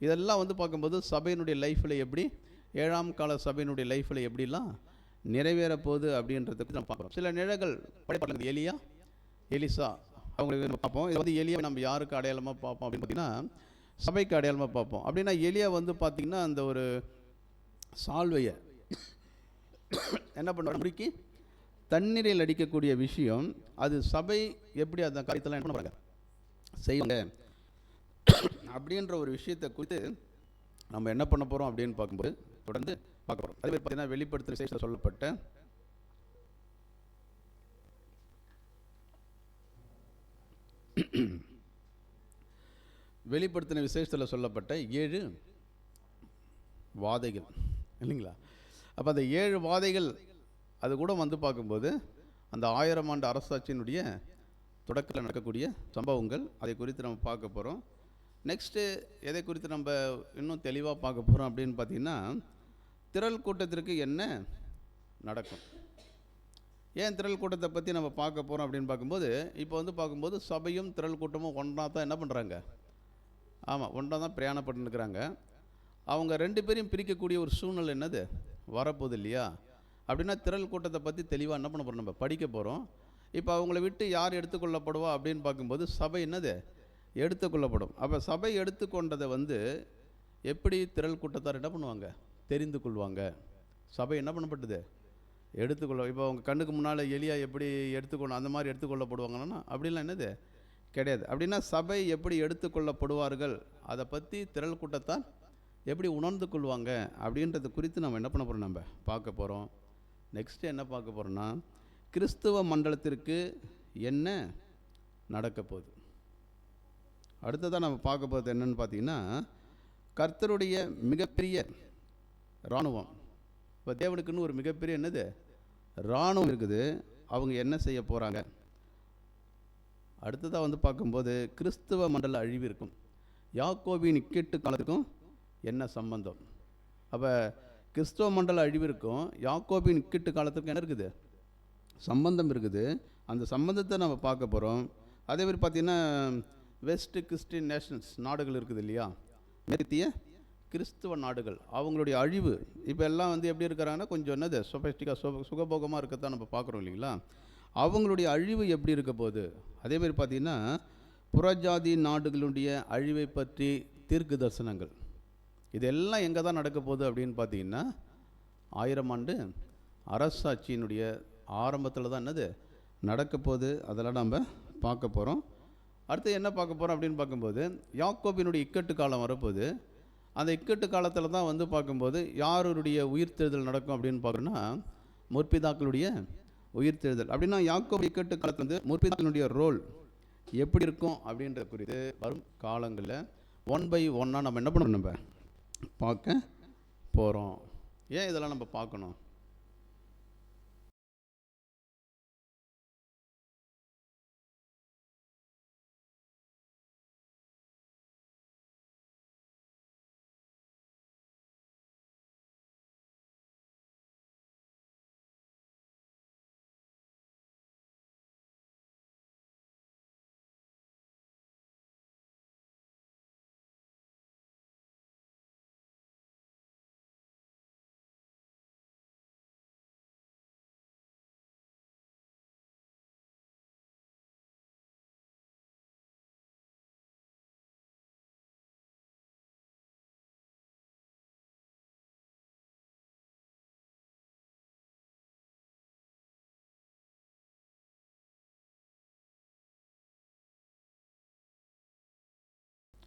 இதெல்லாம் வந்து பார்க்கும்போது சபையினுடைய லைஃப்பில் எப்படி 7ஆம் கால சபையினுடைய லைஃப்பில் எப்படிலாம் நிறைவேற போகுது அப்படின்றதுக்கு நம்ம பார்க்குறோம். சில நிழல்கள் படைப்பாளர்கள் எலியா எலிசா அவங்களுக்கு நம்ம பார்ப்போம். இது வந்து எலியா நம்ம யாருக்கு அடையாளமாக பார்ப்போம் அப்படின்னு பார்த்தீங்கன்னா சபைக்கு அடையாளமாக பார்ப்போம். அப்படின்னா எலியா வந்து பார்த்திங்கன்னா அந்த ஒரு சால்வையை என்ன பண்ணுவார் முறுக்கி தண்ணீரில் அடிக்கக்கூடிய விஷயம், அது சபை எப்படி அந்த காரியத்தெல்லாம் என்ன பண்ணுவாங்க, செய்வாங்க அப்படின்ற ஒரு விஷயத்தை குறித்து நம்ம என்ன பண்ண போகிறோம் அப்படின்னு பார்க்கும்போது தொடர்ந்து பார்க்க போகிறோம். அதே மாதிரி பார்த்தீங்கன்னா வெளிப்படுத்துகிற விசேஷத்தில் சொல்லப்பட்ட வெளிப்படுத்தின விசேஷத்தில் சொல்லப்பட்ட 7 வாதைகள் இல்லைங்களா? அப்போ அந்த 7 வாதைகள் அது கூட வந்து பார்க்கும்போது அந்த 1000 ஆண்டு அரசாட்சியினுடைய தொடக்கத்தில் நடக்கக்கூடிய சம்பவங்கள், அதை குறித்து நம்ம பார்க்க போகிறோம். நெக்ஸ்ட்டு எதை குறித்து நம்ம இன்னும் தெளிவாக பார்க்க போகிறோம் அப்படின்னு பார்த்தீங்கன்னா, திரள் கூட்டத்திற்கு என்ன நடக்கும். ஏன் திரள் கூட்டத்தை பற்றி நம்ம பார்க்க போகிறோம் அப்படின்னு பார்க்கும்போது, இப்போ வந்து பார்க்கும்போது சபையும் திரள் கூட்டமும் ஒன்றா தான் என்ன பண்ணுறாங்க, ஆமாம் ஒன்றா தான் பிரயாணப்பட்டு இருக்கிறாங்க. அவங்க 2 பேரையும் பிரிக்கக்கூடிய ஒரு சூழ்நிலை என்னது வரப்போகுது இல்லையா? அப்படின்னா திரள் கூட்டத்தை பற்றி தெளிவாக என்ன பண்ண போகிறோம், நம்ம படிக்க போகிறோம். இப்போ அவங்கள விட்டு யார் எடுத்துக்கொள்ளப்படுவா அப்படின்னு பார்க்கும்போது சபை என்னது எடுத்துக்கொள்ளப்படும். அப்போ சபை எடுத்துக்கொண்டதை வந்து எப்படி திரள் கூட்டத்தார் என்ன பண்ணுவாங்க, தெரிந்து கொள்வாங்க. சபை என்ன பண்ணப்பட்டது, எடுத்துக்கொள்ள. இப்போ அவங்க கண்ணுக்கு முன்னால் எலியா எப்படி எடுத்துக்கொள்ள அந்த மாதிரி எடுத்துக்கொள்ளப்படுவாங்கன்னா அப்படிலாம் என்னது கிடையாது. அப்படின்னா சபை எப்படி எடுத்துக்கொள்ளப்படுவார்கள், அதை பற்றி திரள் கூட்டத்தார் எப்படி உணர்ந்து கொள்வாங்க அப்படின்றது குறித்து நம்ம என்ன பண்ண போகிறோம், நம்ம பார்க்க போகிறோம். நெக்ஸ்ட்டு என்ன பார்க்க போகிறோன்னா, கிறிஸ்துவ மண்டலத்திற்கு என்ன நடக்க போகுது. அடுத்ததான் நம்ம பார்க்க போகிறது என்னென்னு பார்த்தீங்கன்னா, கர்த்தருடைய மிகப்பெரிய இராணுவம். இப்போ தேவனுக்குன்னு ஒரு மிகப்பெரிய என்னது இராணுவம் இருக்குது. அவங்க என்ன செய்ய போகிறாங்க. அடுத்ததாக வந்து பார்க்கும்போது கிறிஸ்துவ மண்டல அழிவு இருக்கும். யாக்கோபின் இக்கட்டு காலத்துக்கும் என்ன சம்பந்தம். அப்போ கிறிஸ்துவ மண்டல அழிவிற்கும் யாக்கோபின் இக்கட்டு காலத்துக்கும் என்ன இருக்குது, சம்பந்தம் இருக்குது. அந்த சம்பந்தத்தை நம்ம பார்க்க போகிறோம். அதே மாதிரி பார்த்திங்கன்னா வெஸ்ட் கிறிஸ்டின் நேஷன்ஸ் நாடுகள் இருக்குது இல்லையா, மேற்கத்திய கிறிஸ்துவ நாடுகள், அவங்களுடைய அழிவு. இப்போ எல்லாம் வந்து எப்படி இருக்கிறாங்கன்னா கொஞ்சம் என்னது சொபஸ்டிக்காக சுகபோகமாக இருக்கத்தான் நம்ம பார்க்குறோம் இல்லைங்களா. அவங்களுடைய அழிவு எப்படி இருக்க போகுது. அதேமாதிரி பார்த்திங்கன்னா புறஜாதி நாடுகளுடைய அழிவை பற்றி தீர்க்கு தரிசனங்கள், இதெல்லாம் எங்கே தான் நடக்க போகுது அப்படின்னு பார்த்தீங்கன்னா 1000 ஆண்டு அரசாட்சியினுடைய ஆரம்பத்தில் தான் என்னது நடக்க போகுது. அதெல்லாம் நம்ம பார்க்க போகிறோம். அடுத்து என்ன பார்க்க போகிறோம் அப்படின்னு பார்க்கும்போது யாக்கோபினுடைய இக்கட்டு காலம் வரப்போகுது. அந்த இக்கட்டு காலத்தில் தான் வந்து பார்க்கும்போது யாருடைய உயிர்த்தெழுதல் நடக்கும் அப்படின்னு பார்க்கணுன்னா முற்பிதாக்களுடைய உயிர்த்தெழுதல். அப்படின்னா யாக்கோபு இக்கட்டு காலத்தில் வந்து முற்பிதாக்களுடைய ரோல் எப்படி இருக்கும் அப்படின்ற குறித்து வரும் காலங்களில் 1 by 1 நம்ம என்ன பண்ணணும், நம்ம பார்க்க போகிறோம். ஏன் இதெல்லாம் நம்ம பார்க்கணும்.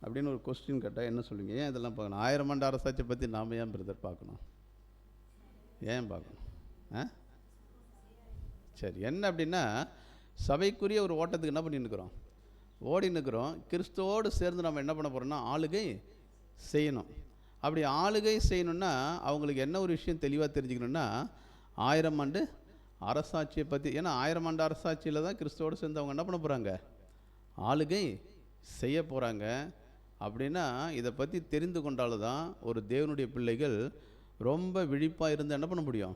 அப்படின்னு ஒரு கொஸ்டின் கேட்டால் என்ன சொல்லுங்க. ஏன் இதெல்லாம் பார்க்கணும். 1000 ஆண்டு அரசாட்சியை பற்றி நாம் ஏன் பிரதர் பார்க்கணும், ஏன் பார்க்கணும். சரி, என்ன அப்படின்னா சபைக்குரிய ஒரு ஓட்டத்துக்கு என்ன பண்ணின்னுக்கிறோம், ஓடினுக்கிறோம். கிறிஸ்துவோடு சேர்ந்து நம்ம என்ன பண்ண போகிறோம்னா ஆளுகை செய்யணும். அப்படி ஆளுகை செய்யணுன்னா அவங்களுக்கு என்ன ஒரு விஷயம் தெளிவாக தெரிஞ்சுக்கணுன்னா 1000 ஆண்டு அரசாட்சியை பற்றி. ஏன்னா 1000 ஆண்டு அரசாட்சியில் தான் கிறிஸ்துவோடு சேர்ந்து அவங்க என்ன பண்ண போகிறாங்க, ஆளுகை செய்ய போகிறாங்க. அப்படின்னா இதை பற்றி தெரிந்து கொண்டால்தான் ஒரு தேவனுடைய பிள்ளைகள் ரொம்ப விழிப்பாக இருந்து என்ன பண்ண முடியும்,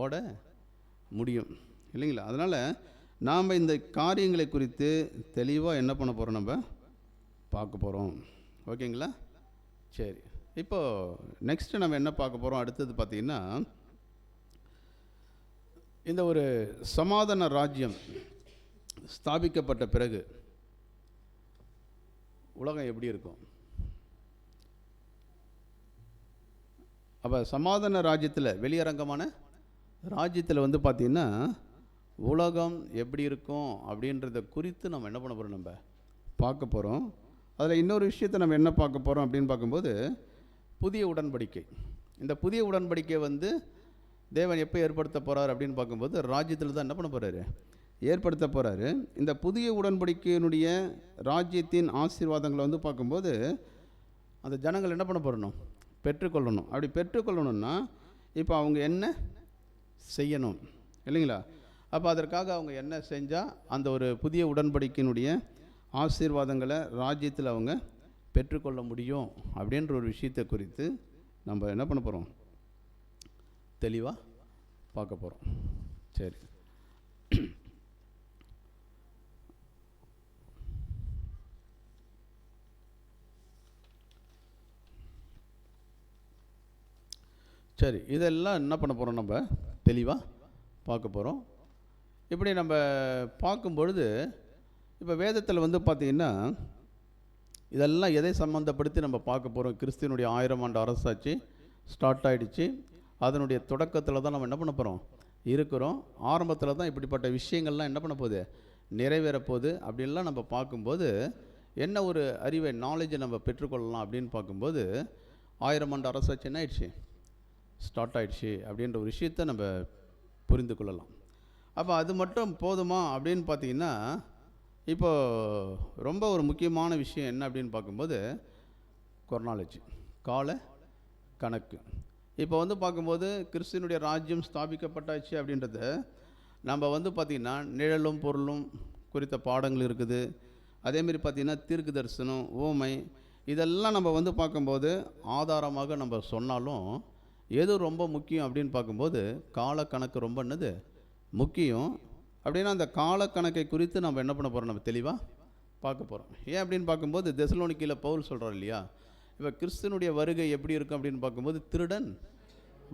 ஓட முடியும் இல்லைங்களா. அதனால் நாம் இந்த காரியங்களை குறித்து தெளிவாக என்ன பண்ண போகிறோம், நம்ம பார்க்க போகிறோம். ஓகேங்களா. சரி, இப்போது நெக்ஸ்ட்டு நம்ம என்ன பார்க்க போகிறோம். அடுத்தது பார்த்திங்கன்னா இந்த ஒரு சமாதான ராஜ்யம் ஸ்தாபிக்கப்பட்ட பிறகு உலகம் எப்படி இருக்கும். அப்போ சமாதான ராஜ்யத்தில் வெளியரங்கமான ராஜ்யத்தில் வந்து பார்த்திங்கன்னா உலகம் எப்படி இருக்கும் அப்படின்றத குறித்து நம்ம என்ன பண்ண போகிறோம், நம்ம பார்க்க போகிறோம். அதில் இன்னொரு விஷயத்தை நம்ம என்ன பார்க்க போகிறோம் அப்படின்னு பார்க்கும்போது புதிய உடன்படிக்கை. இந்த புதிய உடன்படிக்கை வந்து தேவன் எப்போ ஏற்படுத்த போகிறார் அப்படின்னு பார்க்கும்போது ராஜ்யத்தில் தான் என்ன பண்ண போகிறாரு, ஏற்படுத்த போகிறாரு. இந்த புதிய உடன்படிக்கையினுடைய ராஜ்யத்தின் ஆசீர்வாதங்களை வந்து பார்க்கும்போது அந்த ஜனங்கள் என்ன பண்ண போகிறணும், பெற்றுக்கொள்ளணும். அப்படி பெற்றுக்கொள்ளணும்னா இப்போ அவங்க என்ன செய்யணும் இல்லைங்களா? அப்போ அதற்காக அவங்க என்ன செஞ்சால் அந்த ஒரு புதிய உடன்படிக்கையினுடைய ஆசீர்வாதங்களை ராஜ்யத்தில் அவங்க பெற்றுக்கொள்ள முடியும் அப்படின்ற ஒரு விஷயத்தை குறித்து நம்ம என்ன பண்ண போகிறோம், தெளிவாக பார்க்க போகிறோம். சரி, சரி, இதெல்லாம் என்ன பண்ண போகிறோம், நம்ம தெளிவாக பார்க்க போகிறோம். இப்படி நம்ம பார்க்கும்பொழுது இப்போ வேதத்தில் வந்து பார்த்திங்கன்னா இதெல்லாம் எதை சம்மந்தப்படுத்தி நம்ம பார்க்க போகிறோம். கிறிஸ்துவனுடைய 1000 ஆண்டு அரசாட்சி ஸ்டார்ட் ஆகிடுச்சு. அதனுடைய தொடக்கத்தில் தான் நம்ம என்ன பண்ண போகிறோம் இருக்கிறோம். ஆரம்பத்தில் தான் இப்படிப்பட்ட விஷயங்கள்லாம் என்ன பண்ண போகுது, நிறைவேறப்போகுது. அப்படின்லாம் நம்ம பார்க்கும்போது என்ன ஒரு அறிவை, நாலேஜை நம்ம பெற்றுக்கொள்ளலாம் அப்படின்னு பார்க்கும்போது 1000 ஆண்டு அரசாட்சி என்ன ஆயிடுச்சு, ஸ்டார்ட் ஆகிடுச்சு அப்படின்ற ஒரு விஷயத்தை நம்ம புரிந்து கொள்ளலாம். அப்போ அது மட்டும் போதுமா அப்படின்னு பார்த்திங்கன்னா இப்போது ரொம்ப ஒரு முக்கியமான விஷயம் என்ன அப்படின்னு பார்க்கும்போது கொர்னாலஜி, கால கணக்கு. இப்போ வந்து பார்க்கும்போது கிறிஸ்துவனுடைய ராஜ்யம் ஸ்தாபிக்கப்பட்டாச்சு அப்படின்றத நம்ம வந்து பார்த்திங்கன்னா நிழலும் பொருளும் குறித்த பாடங்கள் இருக்குது. அதேமாரி பார்த்திங்கன்னா தீர்க்க தரிசனம், ஓமை, இதெல்லாம் நம்ம வந்து பார்க்கும்போது ஆதாரமாக நம்ம சொன்னாலும் எது ரொம்ப முக்கியம் அப்படின்னு பார்க்கும்போது காலக்கணக்கு ரொம்ப என்னது முக்கியம். அப்படின்னா அந்த காலக்கணக்கை குறித்து நம்ம என்ன பண்ண போகிறோம், நம்ம தெளிவாக பார்க்க போகிறோம். ஏன் அப்படின்னு பார்க்கும்போது தெசலோனிக்கேயில் பவுல் சொல்கிறார் இல்லையா, இப்போ கிறிஸ்துவனுடைய வருகை எப்படி இருக்கும் அப்படின்னு பார்க்கும்போது திருடன்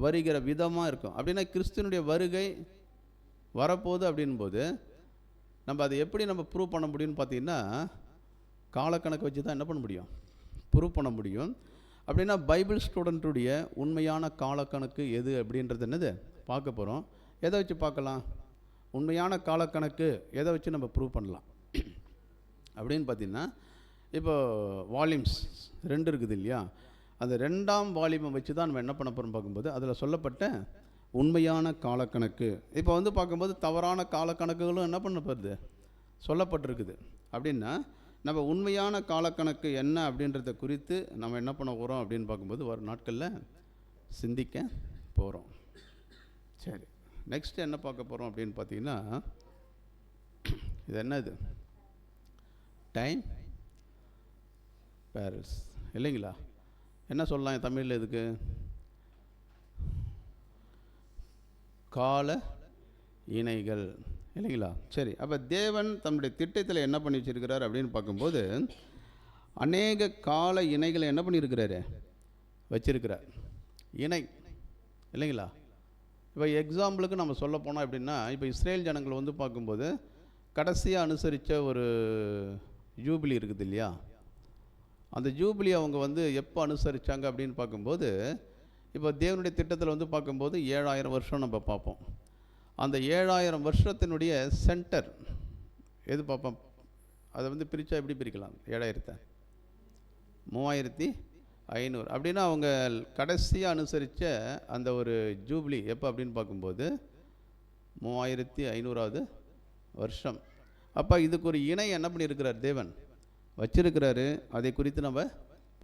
வருகிற விதமாக இருக்கும். அப்படின்னா கிறிஸ்துவனுடைய வருகை வரப்போகுது அப்படின்போது நம்ம அதை எப்படி நம்ம ப்ரூவ் பண்ண முடியும்னு பார்த்திங்கன்னா காலக்கணக்கை வச்சு தான் என்ன பண்ண முடியும், ப்ரூவ் பண்ண முடியும். அப்படின்னா பைபிள் ஸ்டூடெண்ட்டுடைய உண்மையான காலக்கணக்கு எது அப்படின்றது என்னது பார்க்க போகிறோம். எதை வச்சு பார்க்கலாம், உண்மையான காலக்கணக்கு எதை வச்சு நம்ம ப்ரூவ் பண்ணலாம் அப்படின்னு பார்த்திங்கன்னா இப்போ வால்யூம்ஸ் 2 இருக்குது இல்லையா, அந்த 2ஆம் வால்யூமை வச்சு தான் நம்ம என்ன பண்ண போகிறோம் பார்க்கும்போது அதில் சொல்லப்பட்ட உண்மையான காலக்கணக்கு. இப்போ வந்து பார்க்கும்போது தவறான காலக்கணக்குகளும் என்ன பண்ண போகிறது சொல்லப்பட்டிருக்குது. அப்படின்னா நம்ம உண்மையான காலக்கணக்கு என்ன அப்படின்றத குறித்து நம்ம என்ன பண்ண போகிறோம் அப்படின்னு பார்க்கும்போது வரும் நாட்களில் சிந்திக்க போகிறோம். சரி, நெக்ஸ்ட் என்ன பார்க்க போகிறோம் அப்படின்னு பார்த்தீங்கன்னா இது என்ன, இது டைம் பேரல்ஸ் இல்லைங்களா? என்ன சொல்லலாம் தமிழில் இதுக்கு, கால இணைகள் இல்லைங்களா? சரி, அப்போ தேவன் தன்னுடைய திட்டத்தில் என்ன பண்ணி வச்சிருக்கிறார் அப்படின்னு பார்க்கும்போது அநேக கால இணைகளை என்ன பண்ணியிருக்கிறாரு, வச்சிருக்கிறார். இணை இல்லைங்களா? இப்போ எக்ஸாம்பிளுக்கு நம்ம சொல்ல போனோம் அப்படின்னா இப்போ இஸ்ரேல் ஜனங்கள் வந்து பார்க்கும்போது கடைசியாக அனுசரித்த ஒரு ஜூபிலி இருக்குது இல்லையா, அந்த ஜூபிலி அவங்க வந்து எப்போ அனுசரித்தாங்க அப்படின்னு பார்க்கும்போது இப்போ தேவனுடைய திட்டத்தில் வந்து பார்க்கும்போது 7000 வருஷம் நம்ம பார்ப்போம். அந்த 7000 வருஷத்தினுடைய சென்டர் எது பார்ப்போம், அதை வந்து பிரித்தா எப்படி பிரிக்கலாம், 7000 3500 அப்படின்னா அவங்க கடைசியாக அனுசரித்த அந்த ஒரு ஜூபிலி எப்போ அப்படின்னு பார்க்கும்போது 3500வது வருஷம். அப்போ இதுக்கு ஒரு இணை என்ன பண்ணியிருக்கிறார், தேவன் வச்சிருக்கிறாரு. அதை குறித்து நம்ம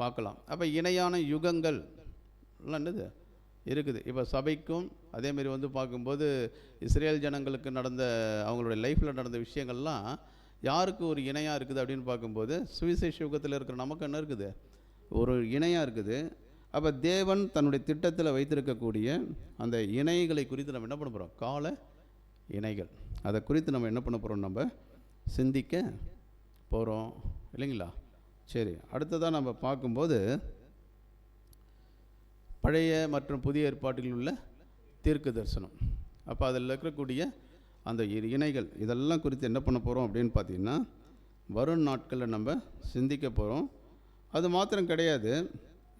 பார்க்கலாம். அப்போ இணையான யுகங்கள் என்னது இருக்குது. இப்போ சபைக்கும் அதேமாரி வந்து பார்க்கும்போது இஸ்ரேல் ஜனங்களுக்கு நடந்த அவங்களுடைய லைஃப்பில் நடந்த விஷயங்கள்லாம் யாருக்கு ஒரு இணையாக இருக்குது அப்படின்னு பார்க்கும்போது சுவிசேஷ யுகத்தில் இருக்கிற நமக்கு என்ன இருக்குது, ஒரு இணையாக இருக்குது. அப்போ தேவன் தன்னுடைய திட்டத்தில் வைத்திருக்கக்கூடிய அந்த இணைகளை குறித்து நம்ம என்ன பண்ண போகிறோம், கால இணைகள், அதை குறித்து நம்ம என்ன பண்ண போகிறோம், நம்ம சிந்திக்க போகிறோம் இல்லைங்களா? சரி, அடுத்ததாக நம்ம பார்க்கும்போது பழைய மற்றும் புதிய ஏற்பாட்டில் உள்ள தீர்க்க தரிசனம். அப்போ அதில் இருக்கக்கூடிய அந்த இணைகள் இதெல்லாம் குறித்து என்ன பண்ண போகிறோம் அப்படின்னு பார்த்திங்கன்னா வரும் நாட்களில் நம்ம சிந்திக்க போகிறோம். அது மாத்திரம் கிடையாது,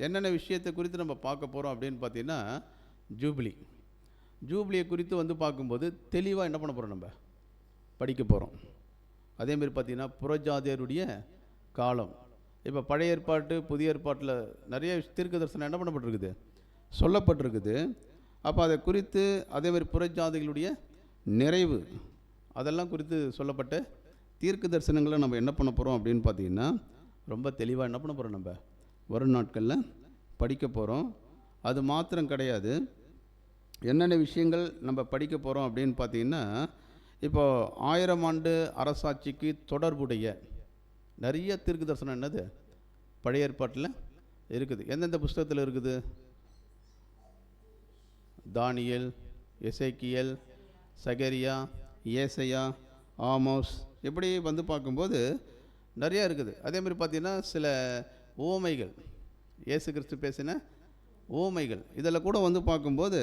என்னென்ன விஷயத்தை குறித்து நம்ம பார்க்க போகிறோம் அப்படின்னு பார்த்திங்கன்னா ஜூபிலி. ஜூப்ளியை குறித்து வந்து பார்க்கும்போது தெளிவாக என்ன பண்ண போகிறோம், நம்ம படிக்க போகிறோம். அதேமாரி பார்த்திங்கன்னா புறஜாதியருடைய காலம். இப்போ பழைய ஏற்பாட்டு புதிய ஏற்பாட்டில் நிறைய தீர்க்க தரிசனம் என்ன பண்ணப்பட்டிருக்குது, சொல்லப்பட்டிருக்குது. அப்போ அதை குறித்து அதேமாதிரி புறஜாதிகளுடைய நிறைவு அதெல்லாம் குறித்து சொல்லப்பட்ட தீர்க்க தரிசனங்களை நம்ம என்ன பண்ண போகிறோம் அப்படின்னு பார்த்திங்கன்னா ரொம்ப தெளிவாக என்ன பண்ண போகிறோம், நம்ம வரும் நாட்களில் படிக்க போகிறோம். அது மாத்திரம் கிடையாது, என்னென்ன விஷயங்கள் நம்ம படிக்க போகிறோம் அப்படின்னு பார்த்திங்கன்னா, இப்போ 1000 ஆண்டு அரசாட்சிக்கு தொடர்புடைய நிறைய தீர்க்க தரிசனம் என்னது பழைய ஏற்பாட்டில் இருக்குது. எந்தெந்த புஸ்தகத்தில் இருக்குது? தானியேல், எசேக்கியேல், சகரியா, ஏசையா, ஆமோஸ், இப்படி வந்து பார்க்கும்போது நிறையா இருக்குது. அதேமாதிரி பார்த்திங்கன்னா சில உவமைகள், இயேசு கிறிஸ்து பேசின உவமைகள், இதில் கூட வந்து பார்க்கும்போது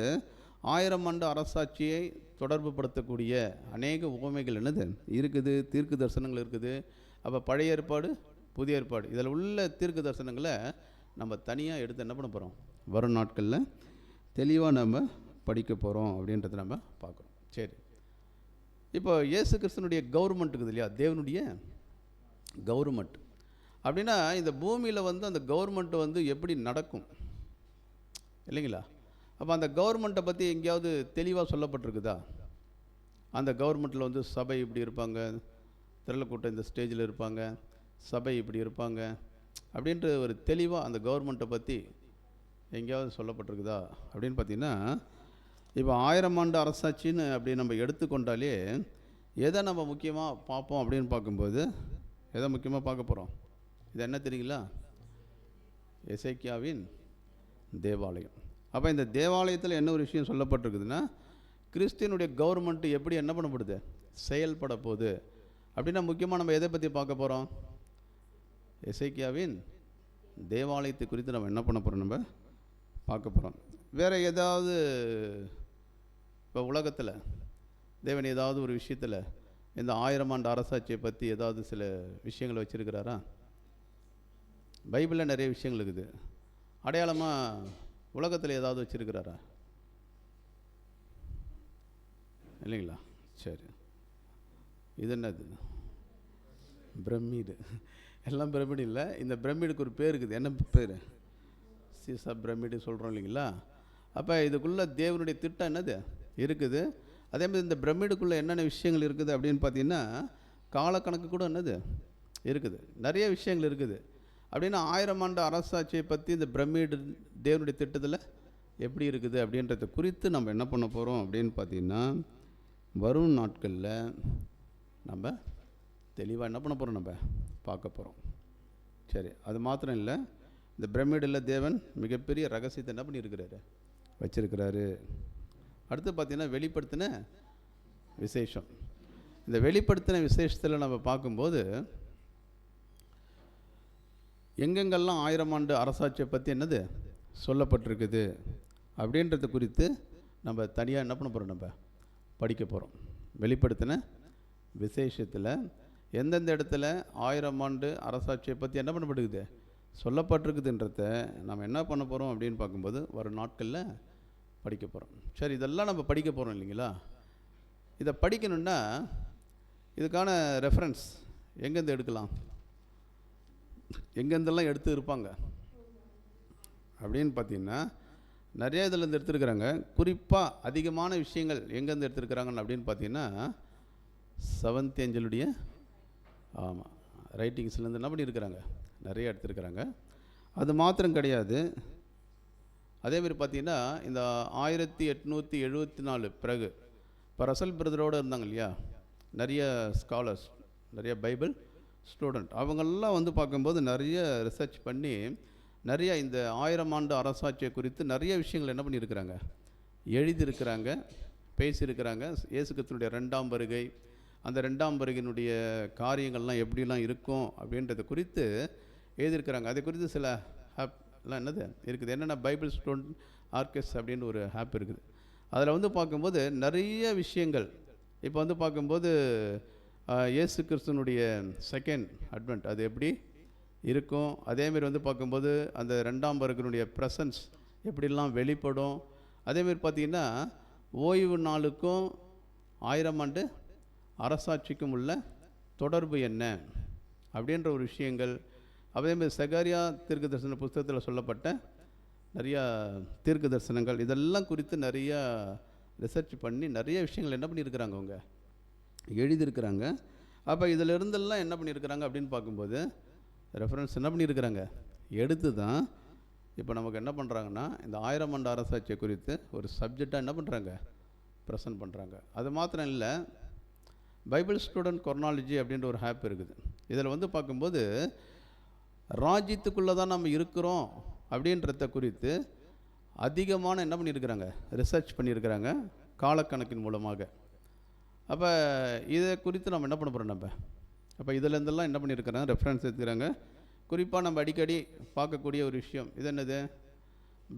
1000 ஆண்டு அரசாட்சியை தொடர்பு படுத்தக்கூடிய அநேக உவமைகள் என்னது இருக்குது, தீர்க்க தரிசனங்கள் இருக்குது. அப்போ பழைய ஏற்பாடு புதிய ஏற்பாடு இதில் உள்ள தீர்க்க தரிசனங்களை நம்ம தனியாக எடுத்து என்ன பண்ண போகிறோம், வரும் நாட்களில் தெளிவாக நம்ம படிக்க போகிறோம் அப்படின்றத நம்ம பார்க்குறோம். சரி, இப்போ இயேசு கிறிஸ்தனுடைய கவர்மெண்ட் இருக்குது இல்லையா, தேவனுடைய கவர்மெண்ட் அப்படின்னா இந்த பூமியில் வந்து அந்த கவர்மெண்ட் வந்து எப்படி நடக்கும் இல்லைங்களா? அப்போ அந்த கவர்மெண்ட்டை பற்றி எங்கேயாவது தெளிவாக சொல்லப்பட்டிருக்குதா? அந்த கவர்மெண்ட்டில் வந்து சபை இப்படி இருப்பாங்க, திரளக்கூட்டம் இந்த ஸ்டேஜில் இருப்பாங்க, சபை இப்படி இருப்பாங்க அப்படின்ற ஒரு தெளிவாக அந்த கவர்மெண்ட்டை பற்றி எங்கேயாவது சொல்லப்பட்டிருக்குதா அப்படின்னு பார்த்தீங்கன்னா, இப்போ 1000 ஆண்டு அரசாட்சின்னு அப்படி நம்ம எடுத்துக்கொண்டாலே எதை நம்ம முக்கியமாக பார்ப்போம் அப்படின்னு பார்க்கும்போது எதை முக்கியமாக பார்க்க போகிறோம்? இது என்ன தெரியுங்களா? எசேக்கியாவின் தேவாலயம். அப்போ இந்த தேவாலயத்தில் என்ன ஒரு விஷயம் சொல்லப்பட்டிருக்குதுன்னா, கிறிஸ்டியனுடைய கவர்மெண்ட்டு எப்படி என்ன பண்ணப்படுது, செயல்பட போகுது அப்படின்னா முக்கியமாக நம்ம எதை பற்றி பார்க்க போகிறோம்? எசேக்கியாவின் தேவாலயத்தை குறித்து நம்ம என்ன பண்ண போகிறோம், நம்ம பார்க்க போகிறோம். வேறு ஏதாவது இப்போ உலகத்தில் தேவன் ஏதாவது ஒரு விஷயத்தில் இந்த 1000 ஆண்டு அரசாட்சியை பற்றி ஏதாவது சில விஷயங்களை வச்சுருக்கிறாரா? பைபிளில் நிறைய விஷயங்கள் இருக்குது. அடையாளமாக உலகத்தில் ஏதாவது வச்சுருக்கிறாரா? இல்லைங்களா? சரி, இது என்னது? பிரமிடு. எல்லாம் பிரமிடு இல்லை, இந்த பிரமிடுக்கு ஒரு பேர் இருக்குது. என்ன பேர்? சீசா பிரமிடு சொல்கிறோம் இல்லைங்களா? அப்போ இதுக்குள்ளே தேவனுடைய திட்டம் என்னது இருக்குது. அதே மாதிரி இந்த பிரமிடுக்குள்ளே என்னென்ன விஷயங்கள் இருக்குது அப்படின்னு பார்த்தீங்கன்னா காலக்கணக்கு கூட என்னது இருக்குது, நிறைய விஷயங்கள் இருக்குது. அப்படின்னா 1000 ஆண்டு அரசாட்சியை பற்றி இந்த பிரமிடு தேவனுடைய திட்டத்தில் எப்படி இருக்குது அப்படின்றத குறித்து நம்ம என்ன பண்ண போகிறோம் அப்படின்னு பார்த்திங்கன்னா வரும் நாட்களில் நம்ம தெளிவாக என்ன பண்ண போகிறோம், நம்ம பார்க்க போகிறோம். சரி, அது மாத்திரம் இல்லை, இந்த பிரமிடில் தேவன் மிகப்பெரிய ரகசியத்தை என்ன பண்ணியிருக்கிறாரு, வச்சிருக்கிறாரு. அடுத்து பார்த்திங்கன்னா வெளிப்படுத்தின விசேஷம். இந்த வெளிப்படுத்தின விசேஷத்தில் நம்ம பார்க்கும்போது எங்கெங்கெல்லாம் 1000 ஆண்டு அரசாட்சியை பற்றி என்னது சொல்லப்பட்டிருக்குது அப்படின்றத குறித்து நம்ம தனியாக என்ன பண்ண போகிறோம், நம்ம படிக்க போகிறோம். வெளிப்படுத்தின விசேஷத்தில் எந்தெந்த இடத்துல 1000 ஆண்டு அரசாட்சியை பற்றி என்ன பண்ணப்பட்டிருக்குது, சொல்லப்பட்டிருக்குதுன்றத நம்ம என்ன பண்ண போகிறோம் அப்படின்னு பார்க்கும்போது வரும் நாட்களில் படிக்க போகிறோம். சரி, இதெல்லாம் நம்ம படிக்க போகிறோம் இல்லைங்களா? இதை படிக்கணுன்னா இதுக்கான ரெஃபரன்ஸ் எங்கேருந்து எடுக்கலாம், எங்கேருந்தெல்லாம் எடுத்து இருப்பாங்க அப்படின்னு பார்த்தீங்கன்னா நிறைய இதிலேருந்து எடுத்துருக்குறாங்க. குறிப்பாக அதிகமான விஷயங்கள் எங்கேருந்து எடுத்துருக்குறாங்கன்னு அப்படின்னு பார்த்தீங்கன்னா செவன்த் ஏஞ்சலுடைய ரைட்டிங்ஸ்லேருந்து என்ன பண்ணியிருக்கிறாங்க, நிறைய எடுத்துருக்குறாங்க. அது மாத்திரம் கிடையாது, அதேமாதிரி பார்த்தீங்கன்னா இந்த 1874 பிறகு இப்போ ரசல் பிரதரோடு இருந்தாங்க இல்லையா, நிறைய ஸ்காலர்ஸ், நிறைய பைபிள் ஸ்டூடெண்ட், அவங்கெல்லாம் வந்து பார்க்கும்போது நிறைய ரிசர்ச் பண்ணி நிறைய இந்த 1000 ஆண்டு அரசாட்சியை குறித்து நிறைய விஷயங்கள் என்ன பண்ணியிருக்கிறாங்க, எழுதியிருக்கிறாங்க, பேசியிருக்கிறாங்க. இயேசு கிறிஸ்துவினுடைய 2ஆம் வருகை, அந்த 2ஆம் வருகையினுடைய காரியங்கள்லாம் எப்படிலாம் இருக்கும் அப்படின்றத குறித்து எழுதியிருக்கிறாங்க. அதை குறித்து சில ஆப்லாம் என்னது இருக்குது, என்னென்ன பைபிள் ஸ்டூடெண்ட் ஆர்கெஸ் அப்படின்னு ஒரு ஆப் இருக்குது. அதில் வந்து பார்க்கும்போது நிறைய விஷயங்கள் இப்போ வந்து பார்க்கும்போது இயேசு கிறிஸ்துவனுடைய செகண்ட் அட்வென்ட் அது எப்படி இருக்கும், அதேமாரி வந்து பார்க்கும்போது அந்த 2ஆம் வருகையினுடைய ப்ரெசன்ஸ் எப்படிலாம் வெளிப்படும், அதேமாரி பார்த்திங்கன்னா ஓய்வு நாளுக்கும் 1000 ஆண்டு அரசாட்சிக்கும் உள்ள தொடர்பு என்ன அப்படின்ற ஒரு விஷயங்கள். அதேமாதிரி செகரியா தீர்க்க தரிசன புஸ்தகத்தில் சொல்லப்பட்ட நிறையா தீர்க்க தரிசனங்கள் இதெல்லாம் குறித்து நிறையா ரிசர்ச் பண்ணி நிறைய விஷயங்கள் என்ன பண்ணியிருக்கிறாங்க, அவங்க எழுதியிருக்கிறாங்க. அப்போ இதில் இருந்தெல்லாம் என்ன பண்ணியிருக்கிறாங்க அப்படின்னு பார்க்கும்போது ரெஃபரன்ஸ் என்ன பண்ணியிருக்கிறாங்க எடுத்து தான் இப்போ நமக்கு என்ன பண்ணுறாங்கன்னா இந்த 1000 ஆண்டு அரசாட்சியை குறித்து ஒரு சப்ஜெக்டாக என்ன பண்ணுறாங்க, ப்ரெசன்ட் பண்ணுறாங்க. அது மாத்திரம் இல்லை, பைபிள் ஸ்டூடெண்ட் கொர்னாலஜி அப்படின்ற ஒரு ஆப் இருக்குது. இதில் வந்து பார்க்கும்போது ராஜ்யத்துக்குள்ளே தான் நம்ம இருக்கிறோம் அப்படின்றத குறித்து அதிகமான என்ன பண்ணியிருக்கிறாங்க, ரிசர்ச் பண்ணியிருக்கிறாங்க காலக்கணக்கின் மூலமாக. அப்போ இதை குறித்து நம்ம என்ன பண்ண போகிறோம், அப்போ இதிலேருந்தெல்லாம் என்ன பண்ணியிருக்கிறாங்க, ரெஃபரன்ஸ் எடுத்துக்கிறாங்க. குறிப்பாக நம்ம அடிக்கடி பார்க்கக்கூடிய ஒரு விஷயம் இது என்னது,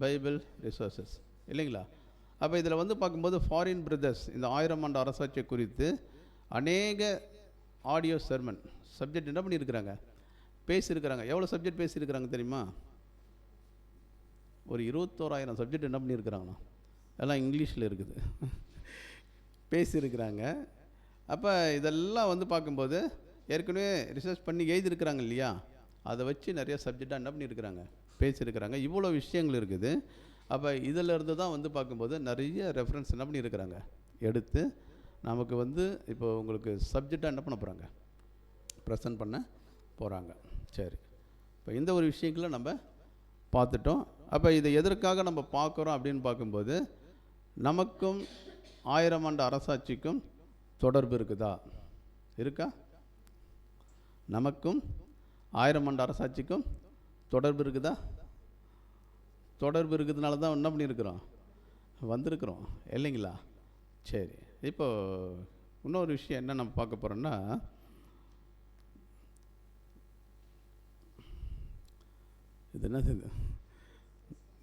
பைபிள் ரிசோர்ஸஸ் இல்லைங்களா. அப்போ இதில் வந்து பார்க்கும்போது ஃபாரின் பிரதர்ஸ் இந்த 1000 ஆண்டு அரசாட்சியை குறித்து அநேக ஆடியோ செர்மன் சப்ஜெக்ட் என்ன பண்ணியிருக்கிறாங்க, பேசியிருக்கிறாங்க. எவ்வளோ சப்ஜெக்ட் பேசியிருக்கிறாங்க தெரியுமா, ஒரு 21,000 சப்ஜெக்ட் என்ன பண்ணியிருக்கிறாங்கண்ணா, எல்லாம் இங்கிலீஷில் இருக்குது பேசியிருக்கிறாங்க. அப்போ இதெல்லாம் வந்து பார்க்கும்போது ஏற்கனவே ரிசர்ச் பண்ணி எழுதியிருக்கிறாங்க இல்லையா, அதை வச்சு நிறைய சப்ஜெக்டாக என்ன பண்ணியிருக்கிறாங்க, பேசியிருக்கிறாங்க. இவ்வளோ விஷயங்கள் இருக்குது. அப்போ இதில் இருந்து தான் வந்து பார்க்கும்போது நிறைய ரெஃபரன்ஸ் என்ன பண்ணியிருக்கிறாங்க எடுத்து நமக்கு வந்து இப்போ உங்களுக்கு சப்ஜெக்டாக என்ன பண்ண போகிறாங்க, ப்ரெசன்ட் பண்ண போகிறாங்க. சரி, இப்போ இந்த ஒரு விஷயங்களை நம்ம பார்த்துட்டோம். அப்போ இதை எதற்காக நம்ம பார்க்குறோம் அப்படின்னு பார்க்கும்போது நமக்கும் 1000 ஆண்டு அரசாட்சிக்கும் தொடர்பு இருக்குதா, இருக்கா? நமக்கும் 1000 ஆண்டு அரசாட்சிக்கும் தொடர்பு இருக்குதா? தொடர்பு இருக்கிறதுனால தான் என்ன பண்ணியிருக்கிறோம், வந்திருக்கிறோம் இல்லைங்களா. சரி, இப்போ இன்னொரு விஷயம் என்ன நம்ம பார்க்க போகிறோம்னா, இது என்னது,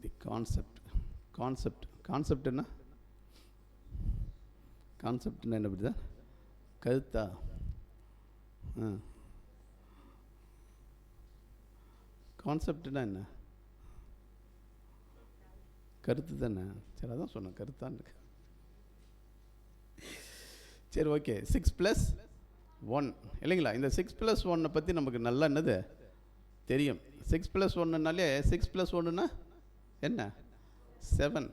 தி கான்செப்ட் என்ன, கான்செப்ட்னா என்ன புரியுதா, கருத்தா? கான்செப்ட்னா என்ன, கருத்து தானே. சரி, அதான் சொன்னேன் கருத்தான்னு. சரி, ஓகே. 6+1 இல்லைங்களா. இந்த 6+1 பற்றி நமக்கு நல்லா என்னது தெரியும். 6+1னாலே 6+1ன்னா என்ன, 7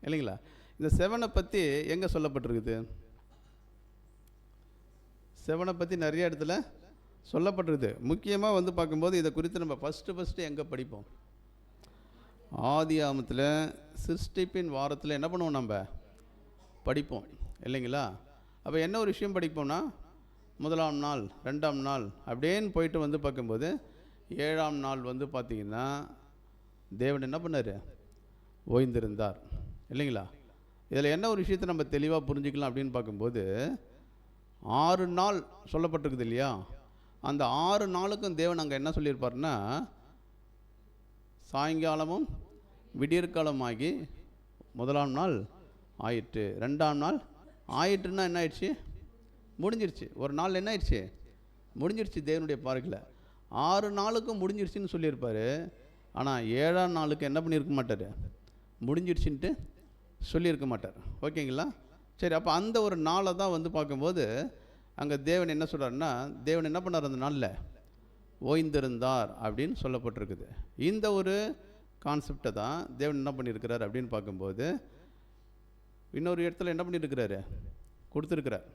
இல்லைங்களா. இந்த 7 பற்றி எங்கே சொல்லப்பட்டிருக்குது, 7 பற்றி நிறைய இடத்துல சொல்லப்பட்டிருக்குது. முக்கியமாக வந்து பார்க்கும்போது இதை குறித்து நம்ம ஃபஸ்ட்டு எங்கே படிப்போம், ஆதியாகமத்தில் சிருஷ்டிப்பின் வாரத்தில் என்ன பண்ணுவோம், நம்ம படிப்போம் இல்லைங்களா. அப்போ என்ன ஒரு விஷயம் படிப்போம்னா, 1ஆம் நாள் 2ஆம் நாள் அப்படியேன்னு போயிட்டு வந்து பார்க்கும்போது 7ஆம் நாள் வந்து பார்த்திங்கன்னா தேவன் என்ன பண்ணார், ஓய்ந்திருந்தார் இல்லைங்களா. இதில் என்ன ஒரு விஷயத்தை நம்ம தெளிவாக புரிஞ்சுக்கலாம் அப்படின்னு பார்க்கும்போது 6 நாள் சொல்லப்பட்டிருக்குது இல்லையா. அந்த 6 நாளுக்கும் தேவன் அங்கே என்ன சொல்லியிருப்பார்னா, சாயங்காலமும் விடியற்காலமாகி 1ஆம் நாள் ஆயிற்று, 2ஆம் நாள் ஆயிற்றுன்னா என்ன ஆயிடுச்சு, முடிஞ்சிருச்சு. ஒரு நாள் என்ன ஆயிடுச்சு, முடிஞ்சிருச்சு. தேவனுடைய பார்வையில் 6 நாளுக்கும் முடிஞ்சிருச்சுன்னு சொல்லியிருப்பார். ஆனால் 7ஆம் நாளுக்கு என்ன பண்ணியிருக்க மாட்டார், முடிஞ்சிருச்சுன்ட்டு சொல்லியிருக்க மாட்டார். ஓகேங்களா. சரி, அப்போ அந்த ஒரு நாளை தான் வந்து பார்க்கும்போது அங்கே தேவன் என்ன சொல்கிறாருன்னா, தேவன் என்ன பண்ணார், அந்த நாளில் ஓய்ந்திருந்தார் அப்படின்னு சொல்லப்பட்டிருக்குது. இந்த ஒரு கான்செப்டை தான் தேவன் என்ன பண்ணியிருக்கிறார் அப்படின்னு பார்க்கும்போது இன்னொரு இடத்துல என்ன பண்ணியிருக்கிறாரு, கொடுத்துருக்கிறார்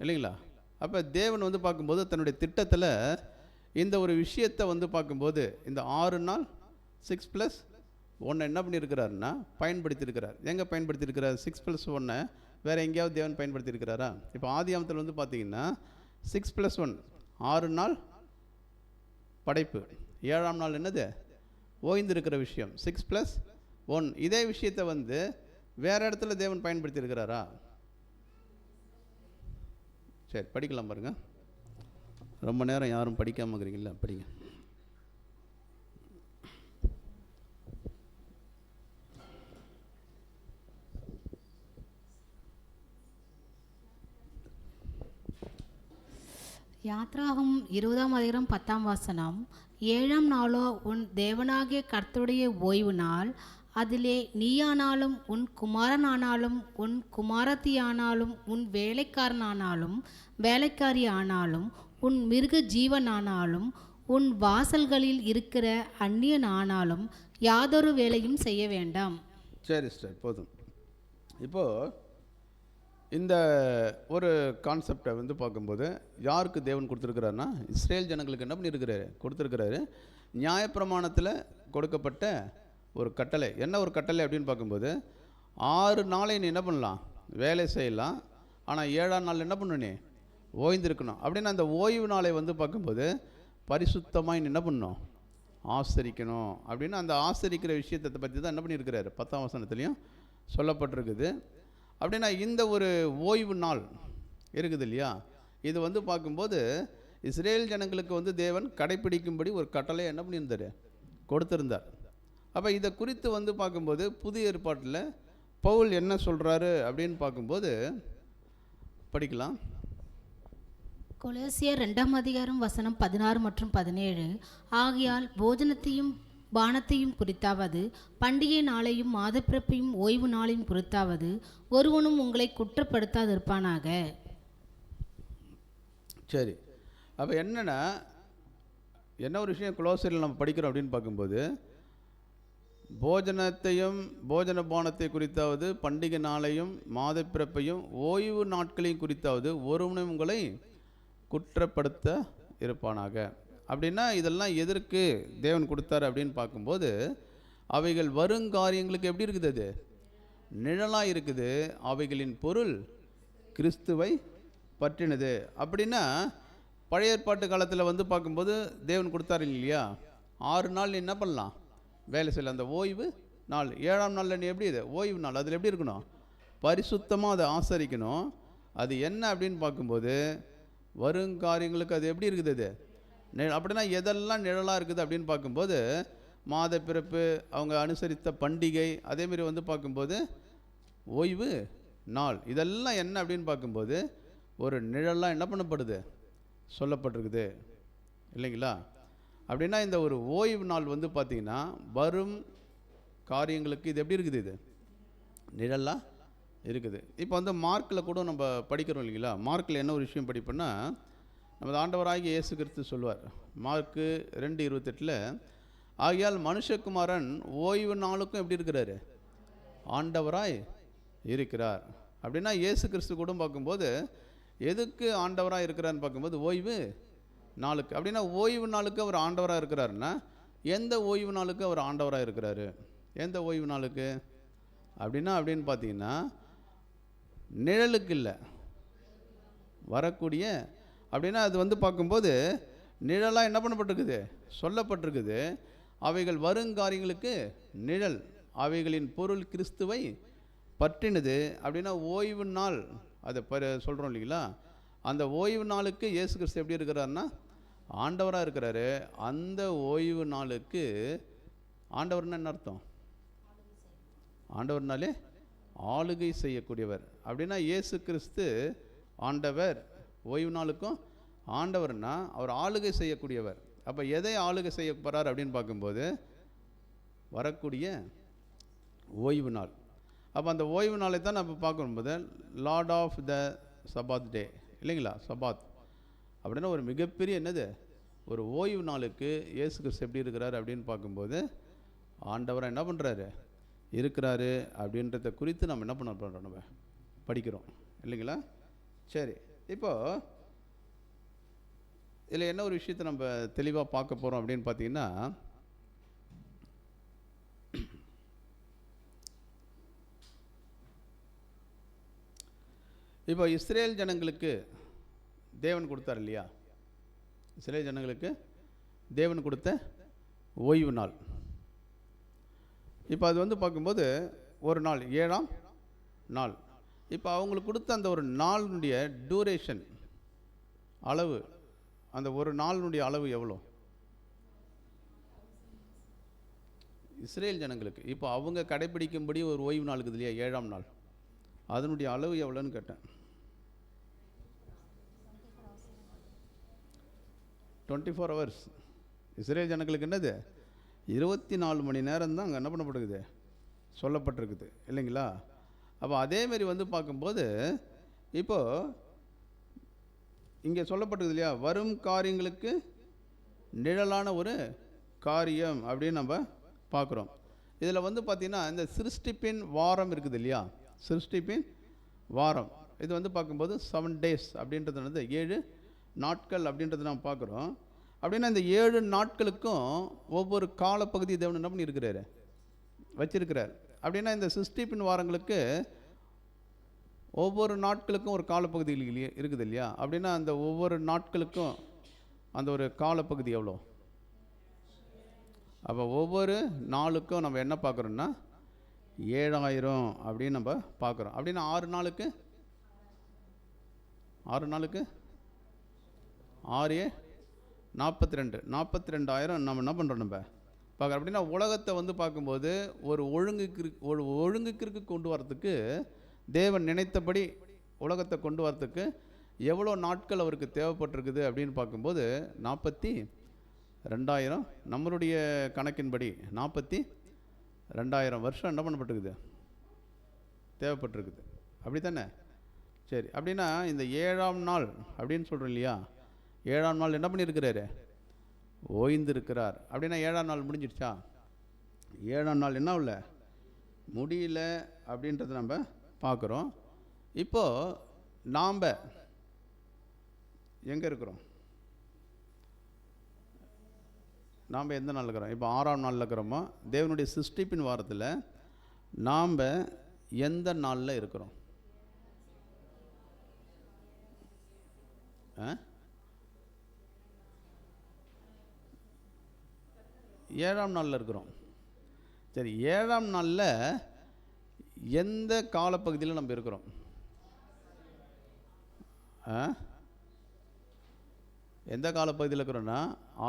இல்லைங்களா. அப்போ தேவன் வந்து பார்க்கும்போது தன்னுடைய திட்டத்தில் இந்த ஒரு விஷயத்தை வந்து பார்க்கும்போது இந்த 6 நாள் 6+1 என்ன பண்ணியிருக்கிறாருன்னா பயன்படுத்தியிருக்கிறார். எங்கே பயன்படுத்தியிருக்கிறார், 6+1 வேறு எங்கேயாவது தேவன் பயன்படுத்தியிருக்கிறாரா. இப்போ ஆதியாகமத்தில் வந்து பார்த்திங்கன்னா 6+1 6 நாள் படைப்பு, 7ஆம் நாள் என்னது, ஓய்ந்திருக்கிற விஷயம் 6+1. இதே விஷயத்தை வந்து வேறு இடத்துல தேவன் பயன்படுத்தியிருக்கிறாரா. சரி, படிக்கலாம் பாருங்க. ரொம்ப நேரம் யாரும் படிக்காமல் இருக்கிறீங்களா, படிங்க. யாத்ராகம் 20ஆம் அதிகாரம் 10ஆம் வசனம். 7ஆம் நாளோ உன் தேவனாகிய கர்த்தருடைய ஓய்வு நாள், அதிலே நீயானாலும் உன் குமாரனானாலும் உன் குமாரத்தியானாலும் உன் வேலைக்காரனானாலும் வேலைக்காரி ஆனாலும் உன் மிருக ஜீவனானாலும் உன் வாசல்களில் இருக்கிற அந்நியனானாலும் யாதொரு வேலையும் செய்ய வேண்டாம். சரி சிஸ்டர், போதும். இப்போது இந்த ஒரு கான்செப்டை வந்து பார்க்கும்போது யாருக்கு தேவன் கொடுத்துருக்கிறாருன்னா, இஸ்ரேல் ஜனங்களுக்கு என்ன பண்ணியிருக்கிறாரு, கொடுத்துருக்கிறாரு. நியாயப்பிரமாணத்தில் கொடுக்கப்பட்ட ஒரு கட்டளை. என்ன ஒரு கட்டளை அப்படின்னு பார்க்கும்போது, 6 நாளை நீ என்ன பண்ணலாம், வேலை செய்யலாம். ஆனால் 7ஆம் நாள் என்ன பண்ணணும், நீ ஓய்ந்திருக்கணும். அப்படின்னு அந்த ஓய்வு நாளை வந்து பார்க்கும்போது பரிசுத்தமாக நீ என்ன பண்ணணும், ஆசரிக்கணும். அப்படின்னு அந்த ஆசரிக்கிற விஷயத்தை பற்றி தான் என்ன பண்ணியிருக்கிறாரு 10ஆம் வசனத்துலேயும் சொல்லப்பட்டிருக்குது. அப்படின்னா இந்த ஒரு ஓய்வு நாள் இருக்குது இல்லையா, இது வந்து பார்க்கும்போது இஸ்ரேல் ஜனங்களுக்கு வந்து தேவன் கடைப்பிடிக்கும்படி ஒரு கட்டளை என்ன பண்ணியிருந்தார், கொடுத்திருந்தார். அப்போ இதை குறித்து வந்து பார்க்கும்போது புதிய ஏற்பாட்டில் பவுல் என்ன சொல்கிறாரு அப்படின்னு பார்க்கும்போது படிக்கலாம். கொலோசியர் 2ஆம் அதிகாரம் வசனம் 16 மற்றும் 17. ஆகையால் போஜனத்தையும் பானத்தையும் குறித்தாவது பண்டிகை நாளையும் மாதப்பிறப்பையும் ஓய்வு நாளையும் குறித்தாவது ஒருவனும் உங்களை குற்றப்படுத்தாதிருப்பானாக. சரி, அப்போ என்னென்னா என்ன ஒரு விஷயம் கொலோசியரில் நம்ம படிக்கிறோம் அப்படின்னு பார்க்கும்போது, போஜனத்தையும் போஜன பானத்தை குறித்தாவது பண்டிகை நாளையும் மாதப்பிறப்பையும் ஓய்வு நாட்களையும் குறித்தாவது ஒருவனும் உங்களை குற்றப்படுத்த இருப்பானாக. அப்படின்னா இதெல்லாம் எதற்கு தேவன் கொடுத்தார் அப்படின்னு பார்க்கும்போது, அவைகள் வருங்காரியங்களுக்கு எப்படி இருக்குது, அது நிழலாக இருக்குது. அவைகளின் பொருள் கிறிஸ்துவை பற்றினது. அப்படின்னா பழைய ஏற்பாட்டு காலத்தில் வந்து பார்க்கும்போது தேவன் கொடுத்தாரு இல்லையா, 6 நாள் நீ என்ன பண்ணலாம், வேலை செய்யலாம். அந்த ஓய்வு நாள் 7ஆம் நாளில் நீ எப்படி, இது ஓய்வு நாள், அதில் எப்படி இருக்கணும், பரிசுத்தமாக அதை ஆசரிக்கணும். அது என்ன அப்படின்னு பார்க்கும்போது வருங்காரியங்களுக்கு அது எப்படி இருக்குது, அது அப்படின்னா எதெல்லாம் நிழலாக இருக்குது அப்படின்னு பார்க்கும்போது மாத பிறப்பு, அவங்க அனுசரித்த பண்டிகை, அதேமாரி வந்து பார்க்கும்போது ஓய்வு நாள், இதெல்லாம் என்ன அப்படின்னு பார்க்கும்போது ஒரு நிழலாக என்ன பண்ணப்படுது, சொல்லப்பட்டிருக்குது இல்லைங்களா. அப்படின்னா இந்த ஒரு ஓய்வு நாள் வந்து பார்த்திங்கன்னா வரும் காரியங்களுக்கு இது எப்படி இருக்குது, இது நிழலாக இருக்குது. இப்போ வந்து மார்க்கில் கூட நம்ம படிக்கிறோம் இல்லைங்களா. மார்க்கில் என்ன ஒரு விஷயம் படிப்போன்னா, நமது ஆண்டவராகிய இயேசு கிறிஸ்து சொல்வார் மார்க்கு 2:28, ஆகையால் மனுஷகுமாரன் ஓய்வு நாளுக்கும் எப்படி இருக்கிறாரு, ஆண்டவராய் இருக்கிறார். அப்படின்னா இயேசு கிறிஸ்து கூட பார்க்கும்போது எதுக்கு ஆண்டவராக இருக்கிறான்னு பார்க்கும்போது ஓய்வு நாளுக்கு. அப்படின்னா ஓய்வு நாளுக்கு அவர் ஆண்டவராக இருக்கிறாருன்னா எந்த ஓய்வு நாளுக்கு அவர் ஆண்டவராக இருக்கிறாரு, எந்த ஓய்வு நாளுக்கு அப்படின்னு பார்த்தீங்கன்னா நிழலுக்கு இல்லை, வரக்கூடிய. அப்படின்னா அது வந்து பார்க்கும்போது நிழலாக என்ன பண்ணப்பட்டிருக்குது, சொல்லப்பட்டிருக்குது. அவைகள் வருங்காரியங்களுக்கு நிழல், அவைகளின் பொருள் கிறிஸ்துவை பற்றினது. அப்படின்னா ஓய்வு நாள் அதை சொல்கிறோம் இல்லைங்களா. அந்த ஓய்வு நாளுக்கு இயேசு கிறிஸ்து எப்படி இருக்கிறாருன்னா ஆண்டவராக இருக்கிறாரு. அந்த ஓய்வு நாளுக்கு ஆண்டவர்னா என்ன அர்த்தம், ஆண்டவர்னாலே ஆளுகை செய்யக்கூடியவர். அப்படின்னா இயேசு கிறிஸ்து ஆண்டவர், ஓய்வு நாளுக்கும் ஆண்டவர்னா அவர் ஆளுகை செய்யக்கூடியவர். அப்போ எதை ஆளுகை செய்ய போகிறார் அப்படின்னு பார்க்கும்போது வரக்கூடிய ஓய்வு நாள். அப்போ அந்த ஓய்வு நாளை தான் நம்ம பார்க்கும்போது லார்ட் ஆஃப் த சபாத் டே இல்லைங்களா. சபாத் அப்படின்னா ஒரு மிகப்பெரிய என்னது ஒரு ஓய்வு நாளுக்கு இயேசு கிறிஸ்து எப்படி இருக்கிறார் அப்படின்னு பார்க்கும்போது ஆண்டவராக என்ன பண்ணுறாரு இருக்கிறாரு அப்படின்றத குறித்து நம்ம என்ன பண்ணுறோம், நம்ம படிக்கிறோம் இல்லைங்களா. சரி, இப்போது இதில் என்ன ஒரு விஷயத்தை நம்ம தெளிவாக பார்க்க போகிறோம் அப்படின்னு பார்த்தீங்கன்னா, இப்போ இஸ்ரேல் ஜனங்களுக்கு தேவன் கொடுத்தார் இல்லையா, இஸ்ரேல் ஜனங்களுக்கு தேவன் கொடுத்த ஓய்வு நாள். இப்போ அது வந்து பார்க்கும்போது ஒரு நாள் 7ஆம் நாள். இப்போ அவங்களுக்கு கொடுத்த அந்த ஒரு நாளினுடைய டூரேஷன் அளவு, அந்த ஒரு நாளினுடைய அளவு எவ்வளோ இஸ்ரேல் ஜனங்களுக்கு. இப்போ அவங்க கடைப்பிடிக்கும்படி ஒரு ஓய்வு நாள் இருக்குது இல்லையா, 7ஆம் நாள், அதனுடைய அளவு எவ்வளோன்னு கேட்டேன். 24 ஹவர்ஸ். இஸ்ரேல் ஜனங்களுக்கு என்னது 24 மணி நேரம் தான் அங்கே என்ன பண்ணப்படுது, சொல்லப்பட்டிருக்குது இல்லைங்களா? அப்போ அதேமாரி வந்து பார்க்கும்போது இப்போது இங்கே சொல்லப்பட்டிருக்கு இல்லையா, வரும் காரியங்களுக்கு நிழலான ஒரு காரியம் அப்படின்னு நம்ம பார்க்குறோம். இதில் வந்து பார்த்திங்கன்னா இந்த சிருஷ்டிப்பின் வாரம் இருக்குது இல்லையா, சிருஷ்டிப்பின் வாரம் இது வந்து பார்க்கும்போது 7 days அப்படின்றது வந்து 7 நாட்கள் அப்படின்றது நம்ம பார்க்குறோம். அப்படின்னா இந்த 7 நாட்களுக்கும் ஒவ்வொரு காலப்பகுதி தேவன் என்ன பண்ணியிருக்கிறாரு, வச்சிருக்கிறார். அப்படின்னா இந்த சிருஷ்டிப்பின் வாரங்களுக்கு ஒவ்வொரு நாட்களுக்கும் ஒரு காலப்பகுதி இருக்குது இல்லையா, அப்படின்னா அந்த ஒவ்வொரு நாட்களுக்கும் அந்த ஒரு காலப்பகுதி எவ்வளோ? அப்போ ஒவ்வொரு நாளுக்கும் நம்ம என்ன பார்க்குறோன்னா 7000 அப்படின்னு நம்ம பார்க்குறோம். அப்படின்னா 6 நாளுக்கு 6 42 42,000 நம்ம என்ன பண்ணுறோம் நம்ம பார்க்குறோம். அப்படின்னா உலகத்தை வந்து பார்க்கும்போது ஒரு ஒழுங்குக்கு கொண்டு வரத்துக்கு தேவன் நினைத்தபடி உலகத்தை கொண்டு வரத்துக்கு எவ்வளோ நாட்கள் அவருக்கு தேவைப்பட்டிருக்குது அப்படின்னு பார்க்கும்போது 42,000 நம்மளுடைய கணக்கின்படி 42,000 வருஷம் என்ன பண்ணப்பட்டிருக்குது, தேவைப்பட்டிருக்குது. அப்படி தானே? சரி, அப்படின்னா இந்த 7ஆம் நாள் அப்படின்னு சொல்கிறோம் இல்லையா, 7ஆம் நாள் என்ன பண்ணியிருக்கிறாரு, ஓய்ந்திருக்கிறார். அப்படின்னா 7ஆம் நாள் முடிஞ்சிடுச்சா? 7ஆம் நாள் என்ன இல்லை, முடியல அப்படின்றத நம்ம பார்க்குறோம். இப்போது நாம் எங்கே இருக்கிறோம், நாம் எந்த நாளில் இருக்கிறோம்? இப்போ 6ஆம் நாளில் இருக்கிறோமா? தேவனுடைய சிருஷ்டிப்பின் வாரத்தில் நாம் எந்த நாளில் இருக்கிறோம்? 7ஆம் நாளில் இருக்கிறோம். சரி, 7ஆம் நாளில் எந்த காலப்பகுதியில் நம்ம இருக்கிறோம்? எந்த காலப்பகுதியில் இருக்கிறோன்னா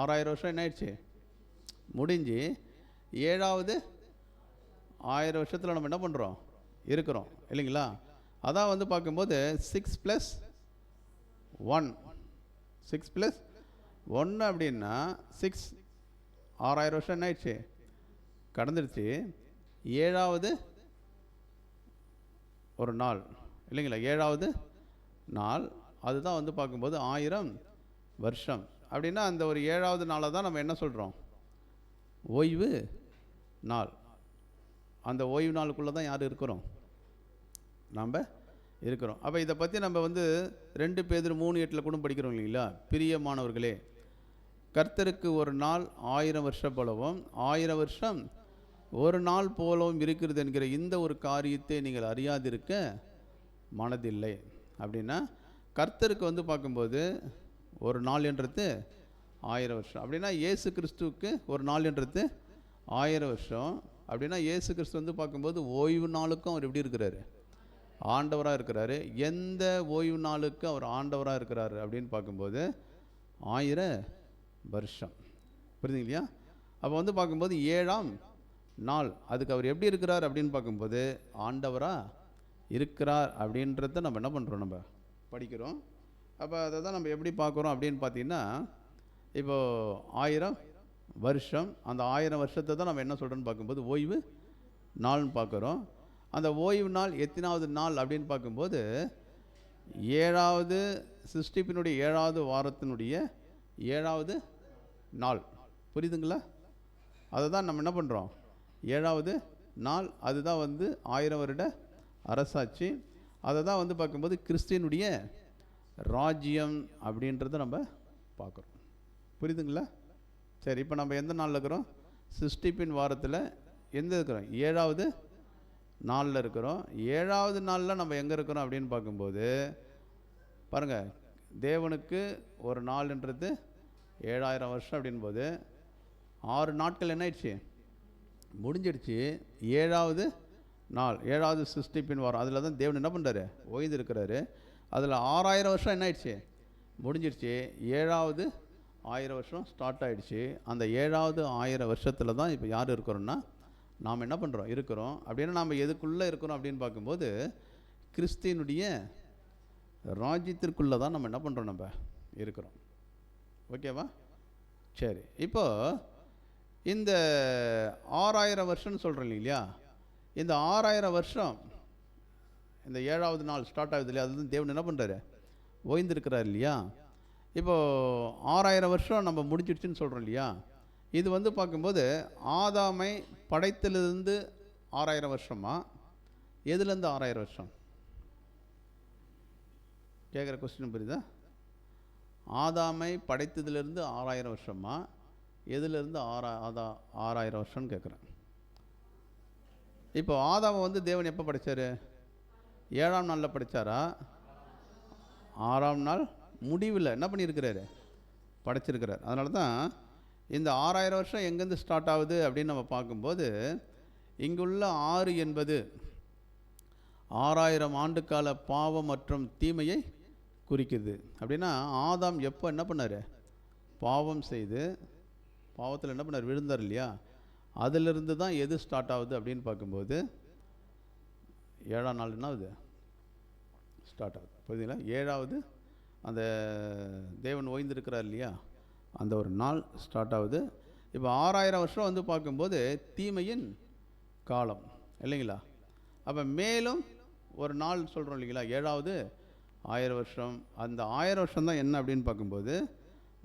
6000 வருஷம் என்ன ஆயிடுச்சு, முடிஞ்சு 7வது 1000 வருஷத்தில் நம்ம என்ன பண்ணுறோம், இருக்கிறோம் இல்லைங்களா? அதான் வந்து பார்க்கும்போது 6 + 1 அப்படின்னா 6 6000 வருஷம் என்ன ஆயிடுச்சு, கடந்துடுச்சு. 7வது ஒரு நாள் இல்லைங்களா, 7வது நாள் அதுதான் வந்து பார்க்கும்போது 1000 வருஷம். அப்படின்னா அந்த ஒரு 7வது நாளை தான் நம்ம என்ன சொல்கிறோம், ஓய்வு நாள். அந்த ஓய்வு நாளுக்குள்ளே தான் யார் இருக்கிறோம், நாம் இருக்கிறோம். அப்போ இதை பற்றி நம்ம வந்து 2 பேதுரு 3:8 கூட படிக்கிறோம் இல்லைங்களா, பிரியமானவர்களே, கர்த்தருக்கு ஒரு நாள் 1000 வருஷம் போலவும் 1000 வருஷம் ஒரு நாள் போலவும் இருக்கிறது என்கிற இந்த ஒரு காரியத்தை நீங்கள் அறியாதிருக்க மனதில்லை. அப்படின்னா கர்த்தருக்கு வந்து பார்க்கும்போது ஒரு நாள் என்றது 1000 வருஷம். அப்படின்னா இயேசு கிறிஸ்துவுக்கு ஒரு நாள் என்றது 1000 வருஷம். அப்படின்னா இயேசு கிறிஸ்து வந்து பார்க்கும்போது ஓய்வு நாளுக்கும் அவர் எப்படி இருக்கிறாரு, ஆண்டவராக இருக்கிறாரு. எந்த ஓய்வு நாளுக்கு அவர் ஆண்டவராக இருக்கிறாரு அப்படின்னு பார்க்கும்போது 1000 வருஷம். புரியுதுங்க இல்லையா? அப்போ வந்து பார்க்கும்போது 7ஆம் நாள் அதுக்கு அவர் எப்படி இருக்கிறார் அப்படின்னு பார்க்கும்போது ஆண்டவராக இருக்கிறார் அப்படின்றத நம்ம என்ன பண்ணுறோம், நம்ம படிக்கிறோம். அப்போ அதை தான் நம்ம எப்படி பார்க்குறோம் அப்படின்னு பார்த்தீங்கன்னா, இப்போது 1000 வருஷம், அந்த 1000 வருஷத்தை தான் நம்ம என்ன சொல்கிறோன்னு பார்க்கும்போது ஓய்வு நாள்னு பார்க்குறோம். அந்த ஓய்வு நாள் எத்தனாவது நாள் அப்படின்னு பார்க்கும்போது 7வது சிருஷ்டிப்பினுடைய 7வது வாரத்தினுடைய 7வது நாள். புரியுதுங்களா? அதை தான் நம்ம என்ன பண்ணுறோம், 7வது நாள். அதுதான் வந்து 1000 வருட அரசாட்சி. அதை தான் வந்து பார்க்கும்போது கிறிஸ்டியனுடைய ராஜ்யம் அப்படின்றத நம்ம பார்க்குறோம். புரியுதுங்களா? சரி, இப்போ நம்ம எந்த நாளில் இருக்கிறோம், சிருஷ்டிப்பின் வாரத்தில் எந்த இருக்கிறோம், 7வது நாளில் இருக்கிறோம். 7வது நாளில் நம்ம எங்கே இருக்கிறோம் அப்படின்னு பார்க்கும்போது பாருங்கள், தேவனுக்கு ஒரு நாள்ன்றது 7000 வருஷம் அப்படின்போது 6 நாட்கள் என்ன ஆயிடுச்சு, முடிஞ்சிடுச்சு. 7வது நாள் 7வது சிருஷ்டிப்பின் வாரம், அதில் தான் தேவன் என்ன பண்ணுறாரு, ஓய்ந்து இருக்கிறாரு. அதில் 6000 வருஷம் என்ன ஆயிடுச்சு, முடிஞ்சிடுச்சு. 7வது 1000 வருஷம் ஸ்டார்ட் ஆகிடுச்சு. அந்த 7வது 1000 வருஷத்தில் தான் இப்போ யார் இருக்கிறோன்னா நாம் என்ன பண்ணுறோம், இருக்கிறோம். அப்படின்னா நாம் எதுக்குள்ளே இருக்கிறோம் அப்படின்னு பார்க்கும்போது கிறிஸ்தினுடைய ராஜ்யத்திற்குள்ளே தான் நம்ம என்ன பண்ணுறோம், நம்ம இருக்கிறோம். ஓகேவா? சரி, இப்போ இந்த 6000 வருஷம்னு சொல்கிறோம் இல்லையா, இந்த 6000 வருஷம் இந்த 7வது நாள் ஸ்டார்ட் ஆகுது இல்லையா, அது தேவன் என்ன பண்ணுறாரு, ஓய்ந்திருக்கிறார் இல்லையா. இப்போது 6000 வருஷம் நம்ம முடிஞ்சிடுச்சுன்னு சொல்கிறோம் இல்லையா. இது பார்க்கும்போது ஆதாமை படைத்திலிருந்து 6000 வருஷமா, எதுலேருந்து 6000 வருஷம் கேட்குற கொஸ்டின் புரியுதா? ஆதாமை படைத்ததுலேருந்து 6000 வருஷமா, எதுலேருந்து 6000 வருஷம்னு கேட்குறேன். இப்போ ஆதாமை தேவன் எப்போ படைத்தார்? 7ஆம் நாளில் படைத்தாரா? 6ஆம் நாள் முடிவில் என்ன பண்ணியிருக்கிறாரு, படைச்சிருக்கிறார். அதனால தான் இந்த 6000 வருஷம் எங்கேருந்து ஸ்டார்ட் ஆகுது அப்படின்னு நம்ம பார்க்கும்போது, இங்குள்ள 6 என்பது 6000 ஆண்டு கால பாவம் மற்றும் தீமையை குறிக்குது. அப்படின்னா ஆதாம் எப்போ என்ன பண்ணார், பாவம் செய்து பாவத்தில் என்ன பண்ணார், விழுந்தார் இல்லையா. அதிலிருந்து தான் எது ஸ்டார்ட் ஆகுது அப்படின்னு பார்க்கும்போது 7ஆம் நாள் என்ன ஆகுது, ஸ்டார்ட் ஆகுது. புரியுதுங்களா? 7வது அந்த தேவன் ஓய்ந்திருக்கிறார் இல்லையா, அந்த ஒரு நாள் ஸ்டார்ட் ஆகுது. இப்போ 6000 வருஷம் பார்க்கும்போது தீமையின் காலம் இல்லைங்களா. அப்போ மேலும் ஒரு நாள் சொல்கிறோம் இல்லைங்களா, 7வது 1000 வருஷம். அந்த 1000 வருஷம் தான் என்ன அப்படின்னு பார்க்கும்போது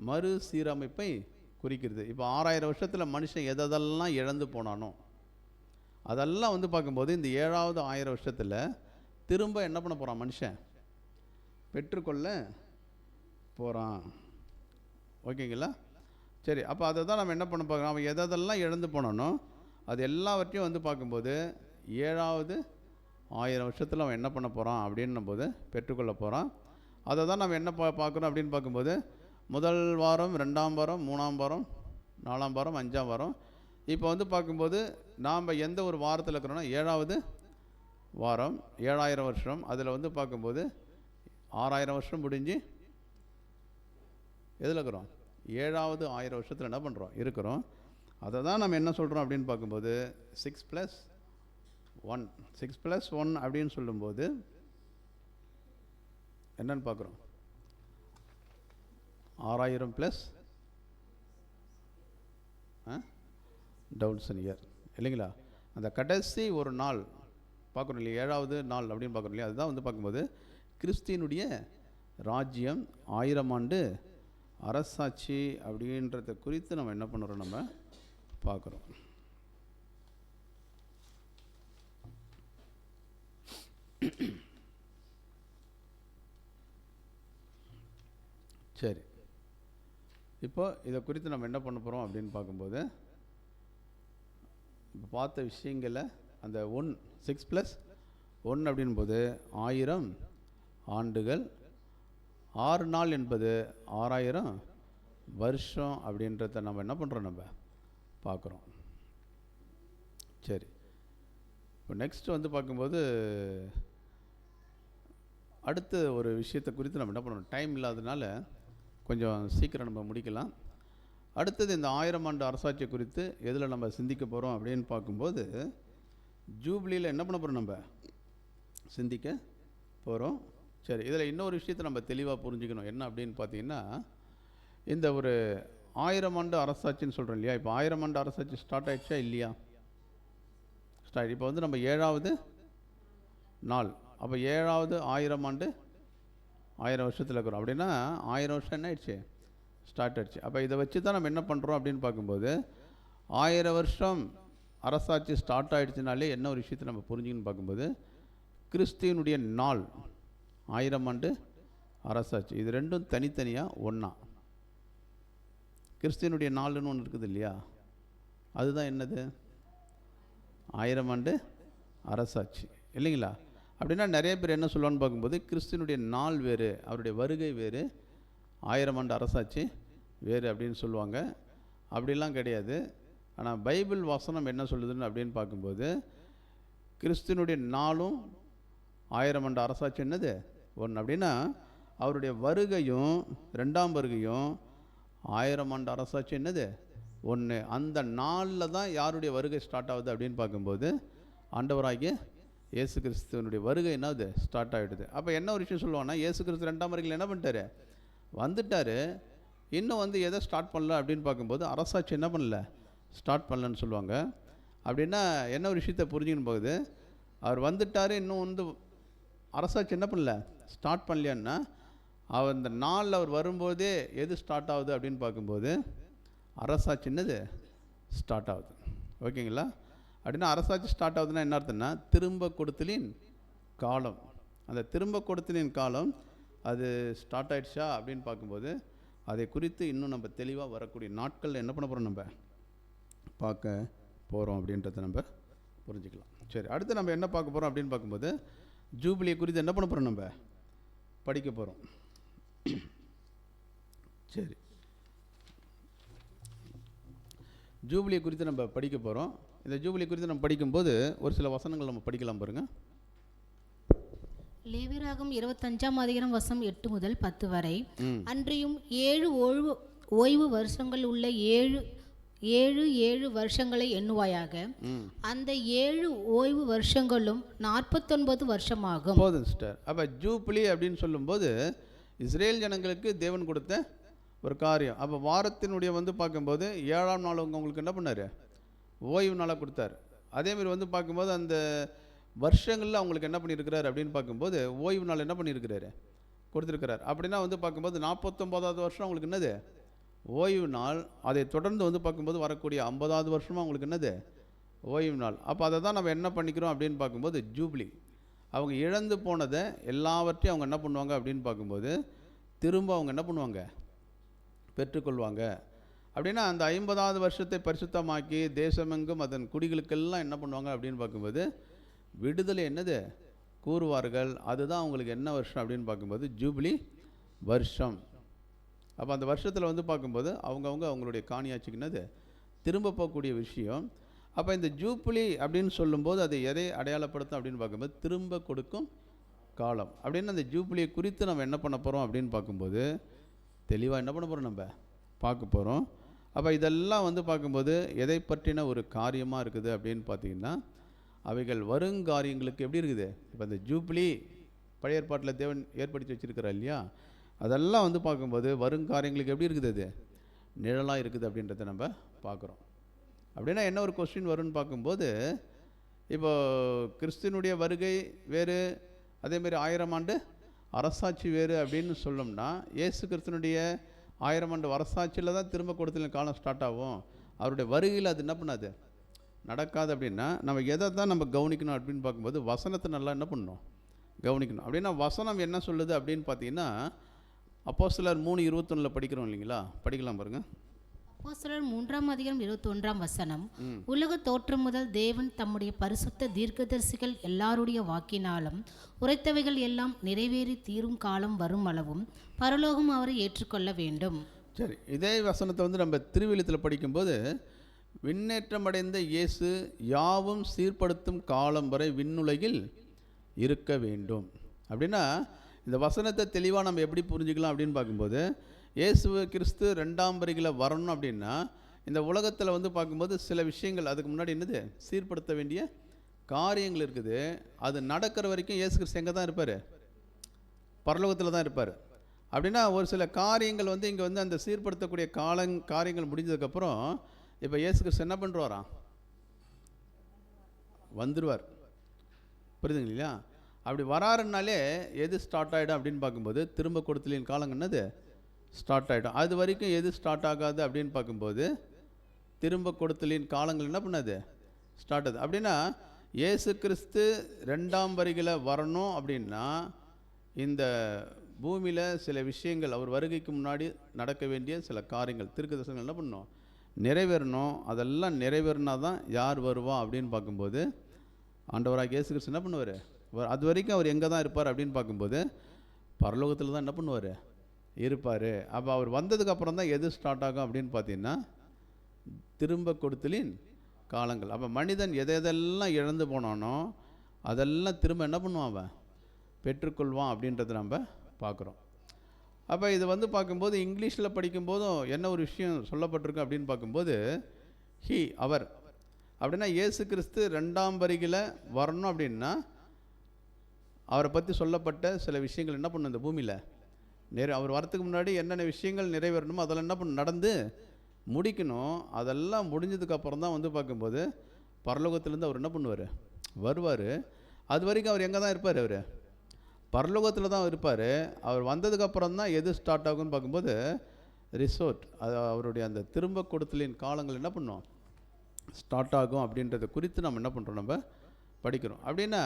மறு சீரமைப்பை குறிக்கிறது. இப்போ 6000 வருஷத்தில் மனுஷன் எதெல்லாம் இழந்து போனானோ அதெல்லாம் பார்க்கும்போது இந்த 7வது 1000 வருஷத்தில் திரும்ப என்ன பண்ண போகிறான், மனுஷன் பெற்றுக்கொள்ள போகிறான். ஓகேங்களா? சரி, அப்போ அதை தான் நம்ம என்ன பண்ண பார்க்குறோம், அவன் எதெல்லாம் இழந்து போனானோ அது எல்லாவற்றையும் பார்க்கும்போது 7வது 1000 வருஷத்தில் அவன் என்ன பண்ண போகிறான் அப்படின்னும் போது பெற்றுக்கொள்ள போகிறான். அதை தான் நம்ம என்ன பார்க்குறோம் அப்படின்னு பார்க்கும்போது முதல் வாரம், 2ஆம் வாரம், 3ஆம் வாரம், 4ஆம் வாரம், 5ஆம் வாரம். இப்போ பார்க்கும்போது நாம் எந்த ஒரு வாரத்தில் இருக்கிறோன்னா 7வது வாரம், 7000 வருஷம். அதில் பார்க்கும்போது 6000 வருஷம் முடிஞ்சு எதில் இருக்கிறோம், 7வது 1000 வருஷத்தில் என்ன பண்ணுறோம், இருக்கிறோம். அதை தான் நம்ம என்ன சொல்கிறோம் அப்படின்னு பார்க்கும்போது 6+1 6+1 அப்படின்னு சொல்லும்போது என்னன்னு பார்க்குறோம், 6000 + டவுன்சன் இயர் இல்லைங்களா. அந்த கடைசி ஒரு நாள் பார்க்குறோம் இல்லையா, 7வது நாள் அப்படின்னு பார்க்குறோம் இல்லையா. அதுதான் பார்க்கும்போது கிறிஸ்தினுடைய ராஜ்யம் 1000 ஆண்டு அரசாட்சி அப்படின்றத குறித்து நம்ம என்ன பண்ணுறோம், நம்ம பார்க்குறோம். சரி, இப்போ இதை குறித்து நம்ம என்ன பண்ண போகிறோம் அப்படின்னு பார்க்கும்போது இப்போ பார்த்த விஷயங்களை அந்த 6+1 அப்படின் போது 1000 ஆண்டுகள், 6 நாள் என்பது 6000 வருஷம் அப்படின்றத நம்ம என்ன பண்ணுறோம், நம்ம பார்க்குறோம். சரி, இப்போ நெக்ஸ்ட் பார்க்கும்போது அடுத்த ஒரு விஷயத்தை குறித்து நம்ம என்ன பண்ணணும், டைம் இல்லாததுனால கொஞ்சம் சீக்கிரம் நம்ம முடிக்கலாம். அடுத்தது இந்த 1000 ஆண்டு அரசாட்சி குறித்து எதில் நம்ம சிந்திக்க போகிறோம் அப்படின்னு பார்க்கும்போது ஜூப்ளியில் என்ன பண்ண போகிறோம், நம்ம சிந்திக்க போகிறோம். சரி, இதில் இன்னொரு விஷயத்தை நம்ம தெளிவாக புரிஞ்சுக்கணும். என்ன அப்படின்னு பார்த்தீங்கன்னா, இந்த ஒரு 1000 ஆண்டு அரசாட்சின்னு சொல்கிறோம் இல்லையா. இப்போ 1000 ஆண்டு அரசாட்சி ஸ்டார்ட் ஆகிடுச்சா இல்லையா, ஸ்டார்ட். இப்போ நம்ம 7வது நாள், அப்போ 7வது 1000 ஆண்டு 1000 வருஷத்தில் இருக்கிறோம். அப்படின்னா 1000 வருஷம் என்ன ஆயிடுச்சு, ஸ்டார்ட் ஆகிடுச்சு. அப்போ இதை வச்சு தான் நம்ம என்ன பண்ணுறோம் அப்படின்னு பார்க்கும்போது 1000 வருஷம் அரசாட்சி ஸ்டார்ட் ஆகிடுச்சுனாலே என்ன ஒரு விஷயத்தை நம்ம புரிஞ்சுக்கணும்னு பார்க்கும்போது கிறிஸ்துவனுடைய நாள் 1000 ஆண்டு அரசாட்சி, இது ரெண்டும் தனித்தனியாக ஒன்றா. கிறிஸ்துவனுடைய நாள்னு ஒன்று இருக்குது இல்லையா, அதுதான் என்னது, 1000 ஆண்டு அரசாட்சி இல்லைங்களா. அப்படின்னா நிறைய பேர் என்ன சொல்லுவான்னு பார்க்கும்போது கிறிஸ்துவனுடைய நாள் வேறு, அவருடைய வருகை வேறு, 1000 ஆண்டு அரசாட்சி வேறு அப்படின்னு சொல்லுவாங்க. அப்படிலாம் கிடையாது. ஆனால் பைபிள் வசனம் என்ன சொல்லுதுன்னு அப்படின்னு பார்க்கும்போது கிறிஸ்துவனுடைய நாளும் 1000 ஆண்டு அரசாட்சி என்னது ஒன்று. அப்படின்னா அவருடைய வருகையும் 2ஆம் வருகையும் 1000 ஆண்டு அரசாட்சி என்னது ஒன்று. அந்த நாளில் தான் யாருடைய வருகை ஸ்டார்ட் ஆகுது அப்படின்னு பார்க்கும்போது ஆண்டவராகிய இயேசு கிறிஸ்துவனுடைய வருகை என்னது ஸ்டார்ட் ஆகிடுது. அப்போ என்ன ஒரு விஷயம் சொல்லுவாங்கன்னா, இயேசு கிறிஸ்து 2ஆம் வருகையில் என்ன பண்ணிட்டாரு, வந்துட்டார். இன்னும் எதை ஸ்டார்ட் பண்ணல அப்படின்னு பார்க்கும்போது அரசாட்சி என்ன பண்ணல, ஸ்டார்ட் பண்ணலன்னு சொல்லுவாங்க. அப்படின்னா என்ன ஒரு விஷயத்தை புரிஞ்சுக்கணும் போகுது, அவர் வந்துட்டார், இன்னும் வந்து அரசாட்சி என்ன பண்ணல, ஸ்டார்ட் பண்ணலையான்னா, அவர் இந்த நாளில் அவர் வரும்போதே எது ஸ்டார்ட் ஆகுது அப்படின்னு பார்க்கும்போது அரசாட்சி என்னது ஸ்டார்ட் ஆகுது. ஓகேங்களா? அப்படின்னா அரசாட்சி ஸ்டார்ட் ஆகுதுன்னா என்ன அர்த்தம்னா, திரும்ப கொடுத்தலின் காலம். அந்த திரும்ப கொடுத்தலின் காலம் அது ஸ்டார்ட் ஆயிடுச்சா அப்படின்னு பார்க்கும்போது அதை குறித்து இன்னும் நம்ம தெளிவாக வரக்கூடிய நாட்களில் என்ன பண்ண போகிறோம், நம்ம பார்க்க போகிறோம் அப்படின்றத நம்ம புரிஞ்சுக்கலாம். சரி, அடுத்து நம்ம என்ன பார்க்க போகிறோம் அப்படின்னு பார்க்கும்போது ஜூபிலியை குறித்து என்ன பண்ண போகிறோம், நம்ம படிக்க போகிறோம். சரி, ஜூபிலியை குறித்து நம்ம படிக்க போகிறோம். இந்த ஜூபிலி குறித்து நம்ம படிக்கும்போது ஒரு சில வசனங்கள் நம்ம படிக்கலாம் பாருங்கள். லேவியராகமம் 25ஆம் அதிகாரம் வசனம் 8 முதல் 10 வரை. அன்றியும் 7 ஓய்வு வருஷங்கள் உள்ள 7 வருஷங்களை எண்ணுவாயாக. அந்த 7 ஓய்வு வருஷங்களும் 49 வருஷமாகும். போதும் சிஸ்டர். அப்போ ஜூபிலி அப்படின்னு சொல்லும்போது இஸ்ரேல் ஜனங்களுக்கு தேவன் கொடுத்த ஒரு காரியம். அப்போ வாரத்தினுடைய வந்து பார்க்கும்போது 7ஆம் நாள் உங்களுக்கு என்ன பண்ணார், ஓய்வு நாளாக கொடுத்தார். அதேமாதிரி வந்து பார்க்கும்போது அந்த வருஷங்களில் அவங்களுக்கு என்ன பண்ணியிருக்கிறார் அப்படின்னு பார்க்கும்போது ஓய்வு நாள் என்ன பண்ணியிருக்கிறாரு, கொடுத்துருக்கிறார். அப்படின்னா வந்து பார்க்கும்போது 49வது வருஷம் அவங்களுக்கு என்னது ஓய்வு நாள். அதை தொடர்ந்து வந்து பார்க்கும்போது வரக்கூடிய 50வது வருஷமாக அவங்களுக்கு என்னது ஓய்வு நாள். அப்போ அதை தான் நம்ம என்ன பண்ணிக்கிறோம் அப்படின்னு பார்க்கும்போது ஜூப்ளி. அவங்க இழந்து போனதை எல்லாவற்றையும் அவங்க என்ன பண்ணுவாங்க அப்படின்னு பார்க்கும்போது திரும்ப அவங்க என்ன பண்ணுவாங்க, பெற்றுக்கொள்வாங்க. அப்படின்னா அந்த 50வது வருஷத்தை பரிசுத்தமாக்கி தேசமெங்கும் அதன் குடிகளுக்கெல்லாம் என்ன பண்ணுவாங்க அப்படின்னு பார்க்கும்போது விடுதலை என்னது கூறுவார்கள். அதுதான் அவங்களுக்கு என்ன வருஷம் அப்படின்னு பார்க்கும்போது ஜூபிலி வருஷம். அப்போ அந்த வருஷத்தில் வந்து பார்க்கும்போது அவங்களுடைய காணியாட்சிக்கு என்னது திரும்ப போகக்கூடிய விஷயம். அப்போ இந்த ஜூபிலி அப்படின்னு சொல்லும்போது அது எதை அடையாளப்படுத்தும் அப்படின்னு பார்க்கும்போது திரும்ப கொடுக்கும் காலம். அப்படின்னு அந்த ஜூபிலியை குறித்து நம்ம என்ன பண்ண போகிறோம் அப்படின்னு பார்க்கும்போது தெளிவாக என்ன பண்ண போகிறோம், நம்ம பார்க்க போகிறோம். அப்போ இதெல்லாம் வந்து பார்க்கும்போது எதை பற்றின ஒரு காரியமாக இருக்குது அப்படின்னு பார்த்தீங்கன்னா அவைகள் வருங்காரியங்களுக்கு எப்படி இருக்குது. இப்போ இந்த ஜூப்ளி பழைய ஏற்பாட்டில் தேவன் ஏற்படுத்தி வச்சுருக்கிறார் இல்லையா, அதெல்லாம் வந்து பார்க்கும்போது வருங்காரியங்களுக்கு எப்படி இருக்குது, அது நிழலாக இருக்குது அப்படின்றத நம்ம பார்க்குறோம். அப்படின்னா என்ன ஒரு கொஸ்டின் வரும்னு பார்க்கும்போது, இப்போ கிறிஸ்துவனுடைய வருகை வேறு, அதேமாரி 1000 ஆண்டு அரசாட்சி வேறு அப்படின்னு சொல்லணும்னா இயேசு கிறிஸ்துவனுடைய 1000 ஆண்டு அரசாட்சியில் தான் திரும்ப கொடுத்தல காலம் ஸ்டார்ட் ஆகும். அவருடைய வருகையில் அது என்ன பண்ணாது, நடக்காது. அப்படின்னா நம்ம எதை தான் நம்ம கவனிக்கணும் அப்படின்னு பார்க்கும்போது வசனத்தை நல்லா என்ன பண்ணணும், கவனிக்கணும். அப்படின்னா வசனம் என்ன சொல்லுது அப்படின்னு பார்த்தீங்கன்னா அப்போஸ்தலர் 3:21 படிக்கிறோம் இல்லைங்களா, படிக்கலாம் பாருங்கள். அப்போஸ்தலர் 3ஆம் அதிகாரம் 21ஆம் வசனம். உலக தோற்றம் முதல் தேவன் தம்முடைய பரிசுத்த தீர்க்கதரிசிகள் எல்லாருடைய வாக்கினாலும் உரைத்தவைகள் எல்லாம் நிறைவேறி தீரும் காலம் வரும் அளவும் பரலோகம் அவரை ஏற்றுக்கொள்ள வேண்டும். சரி, இதே வசனத்தை வந்து நம்ம திருவிழுத்தில் படிக்கும்போது விண்ணேற்றமடைந்த இயேசு யாவும் சீர்படுத்தும் காலம் வரை விண்ணுலகில் இருக்க வேண்டும். அப்படின்னா இந்த வசனத்தை தெளிவாக நம்ம எப்படி புரிஞ்சுக்கலாம் அப்படின்னு பார்க்கும்போது இயேசு கிறிஸ்து 2ஆம் வருகையில் வரணும் அப்படின்னா இந்த உலகத்தில் வந்து பார்க்கும்போது சில விஷயங்கள் அதுக்கு முன்னாடி என்னது சீர்படுத்த வேண்டிய காரியங்கள் இருக்குது. அது நடக்கிற வரைக்கும் இயேசு கிறிஸ்து எங்கே தான் இருப்பார், பரலோகத்தில் தான் இருப்பார். அப்படின்னா ஒரு சில காரியங்கள் வந்து இங்கே வந்து அந்த சீர்படுத்தக்கூடிய காரியங்கள் முடிஞ்சதுக்கப்புறம் இப்போ இயேசு கிறிஸ்து என்ன பண்ணுவாராம், வந்துடுவார். புரியுதுங்க இல்லையா? அப்படி வராருனாலே எது ஸ்டார்ட் ஆகிடும் அப்படின்னு பார்க்கும்போது திரும்ப கொடுத்தலின் காலம் என்னது ஸ்டார்ட் ஆகிடும். அது வரைக்கும் எது ஸ்டார்ட் ஆகாது அப்படின்னு பார்க்கும்போது திரும்ப கொடுத்தலின் காலங்கள் என்ன பண்ணாது ஸ்டார்ட் ஆகுது. அப்படின்னா இயேசு கிறிஸ்து 2ஆம் வருகையில் வரணும் அப்படின்னா இந்த பூமியில் சில விஷயங்கள் அவர் வருகைக்கு முன்னாடி நடக்க வேண்டிய சில காரியங்கள் தீர்க்கதரிசனங்கள் என்ன பண்ணணும், நிறைவேறணும். அதெல்லாம் நிறைவேறினா தான் யார் வருவா அப்படின்னு பார்க்கும்போது ஆண்டவராக இயேசு கிறிஸ்து என்ன பண்ணுவார், அது வரைக்கும் அவர் எங்கே தான் இருப்பார் அப்படின்னு பார்க்கும்போது பரலோகத்தில் தான் என்ன பண்ணுவார், இருப்பார். அப்போ அவர் வந்ததுக்கப்புறம் தான் எது ஸ்டார்ட் ஆகும் அப்படின்னு பார்த்தீங்கன்னா திரும்ப கொடுத்தலின் காலங்கள். அப்போ மனிதன் எதெல்லாம் இழந்து போனானோ அதெல்லாம் திரும்ப என்ன பண்ணுவான், அவன் பெற்றுக்கொள்வான் அப்படின்றத நம்ம பார்க்குறோம். அப்போ இது வந்து பார்க்கும்போது இங்கிலீஷில் படிக்கும்போதும் என்ன ஒரு விஷயம் சொல்லப்பட்டிருக்கு அப்படின்னு பார்க்கும்போது அவர் அப்படின்னா இயேசு கிறிஸ்து 2ஆம் வருகையில் வரணும் அப்படின்னா அவரை பற்றி சொல்லப்பட்ட சில விஷயங்கள் என்ன பண்ணும், இந்த பூமியில் அவர் வரத்துக்கு முன்னாடி என்னென்ன விஷயங்கள் நிறைவேறணுமோ அதெல்லாம் என்ன பண்ண நடந்து முடிக்கணும். அதெல்லாம் முடிஞ்சதுக்கப்புறம் தான் வந்து பார்க்கும்போது பரலோகத்திலேருந்து அவர் என்ன பண்ணுவார், வருவார். அது வரைக்கும் அவர் எங்கே தான் இருப்பார், அவர் பரலோகத்தில் தான் இருப்பார். அவர் வந்ததுக்கப்புறம் தான் எது ஸ்டார்ட் ஆகும்னு பார்க்கும்போது ரிசோர்ட், அது அவருடைய அந்த திரும்ப கொடுத்தலின் காலங்கள் என்ன பண்ணோம், ஸ்டார்ட் ஆகும் அப்படின்றத குறித்து நம்ம என்ன பண்ணுறோம், நம்ம படிக்கிறோம். அப்படின்னா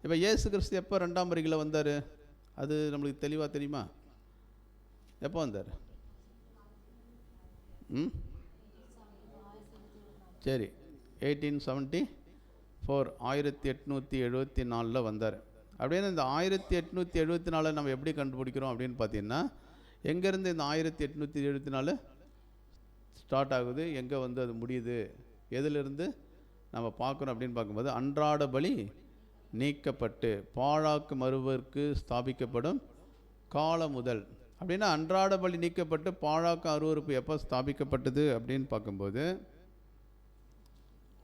இப்போ இயேசு கிறிஸ்து எப்போ 2ஆம் வருகையில் வந்தார், அது நம்மளுக்கு தெளிவாக தெரியுமா? எப்போ வந்தார்? சரி, 1874, 1874 வந்தார். அப்படின்னு இந்த 1874 நம்ம எப்படி கண்டுபிடிக்கிறோம் அப்படின்னு பார்த்தீங்கன்னா, எங்கேருந்து இந்த 1874 ஸ்டார்ட் ஆகுது, எங்கே வந்து அது முடியுது, எதிலிருந்து நம்ம பார்க்குறோம் அப்படின்னு பார்க்கும்போது, அன்றாட பலி நீக்கப்பட்டு பாழாக்கு மறுவருக்கு ஸ்தாபிக்கப்படும் காலம் முதல். அப்படின்னா அன்றாட பலி நீக்கப்பட்டு பாழாக்கு அருவருப்பு எப்போ ஸ்தாபிக்கப்பட்டது அப்படின்னு பார்க்கும்போது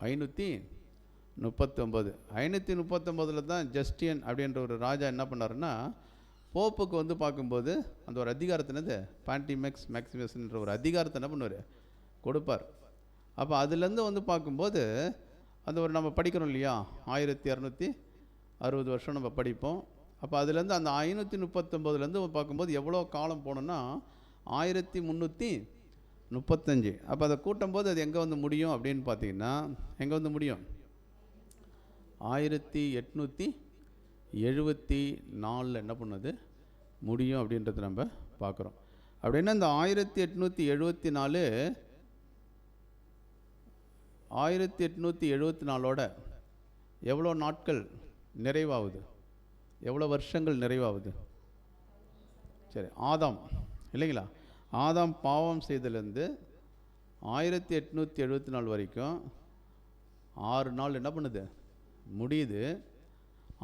539. 539 தான் ஜஸ்டியன் அப்படின்ற ஒரு ராஜா என்ன பண்ணாருன்னா, போப்புக்கு வந்து பார்க்கும்போது அந்த ஒரு அதிகாரத்தினது பான்டிமெக்ஸ் மேக்சிமஸ்ன்ற ஒரு அதிகாரத்தை என்ன பண்ணுவார், கொடுப்பார். அப்போ அதுலேருந்து வந்து பார்க்கும்போது அந்த ஒரு நம்ம படிக்கிறோம் இல்லையா, 1260 வருஷம் நம்ம படிப்போம். அப்போ அதுலேருந்து அந்த 539 பார்க்கும்போது எவ்வளோ காலம் போனோன்னா 1335. அப்போ அதை கூட்டும்போது அது எங்கே வந்து முடியும் அப்படின்னு பார்த்தீங்கன்னா, எங்கே வந்து முடியும், 1874 என்ன பண்ணுது முடியும் அப்படின்றத நம்ம பார்க்குறோம். அப்படின்னா இந்த 1874 எவ்வளோ நாட்கள் நிறைவாகுது, எவ்வளோ வருஷங்கள் நிறைவாகுது? சரி, ஆதாம் இல்லைங்களா, ஆதாம் பாவம் செய்தலேருந்து 1874 வரைக்கும் 6 நாள் என்ன பண்ணுது, முடியுது.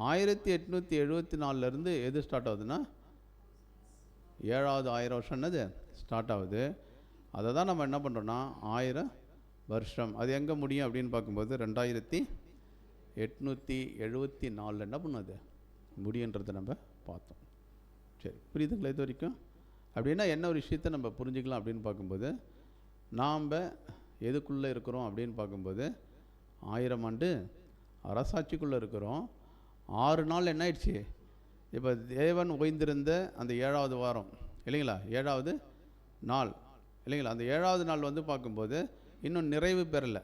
1874 எது ஸ்டார்ட் ஆகுதுன்னா 7வது 1000 வருஷம் என்னது ஸ்டார்ட் ஆகுது. அதை தான் நம்ம என்ன பண்ணுறோன்னா 1000 வருஷம். அது எங்கே முடியும் அப்படின்னு பார்க்கும்போது 2874 என்ன பண்ணுது முடியுன்றதை நம்ம பார்த்தோம். சரி, புரியுதுங்களா இது வரைக்கும்? அப்படின்னா என்ன ஒரு விஷயத்தை நம்ம புரிஞ்சுக்கலாம் அப்படின்னு பார்க்கும்போது, நாம் எதுக்குள்ளே இருக்கிறோம் அப்படின்னு பார்க்கும்போது 1000 ஆண்டு அரசாட்சிக்குள்ளே இருக்கிறோம். 6 நாள் என்ன ஆயிடுச்சு, இப்போ தேவன் ஓய்ந்திருந்த அந்த 7வது வாரம் இல்லைங்களா, 7வது நாள் இல்லைங்களா, அந்த 7வது நாள் வந்து பார்க்கும்போது இன்னும் நிறைவு பெறலை.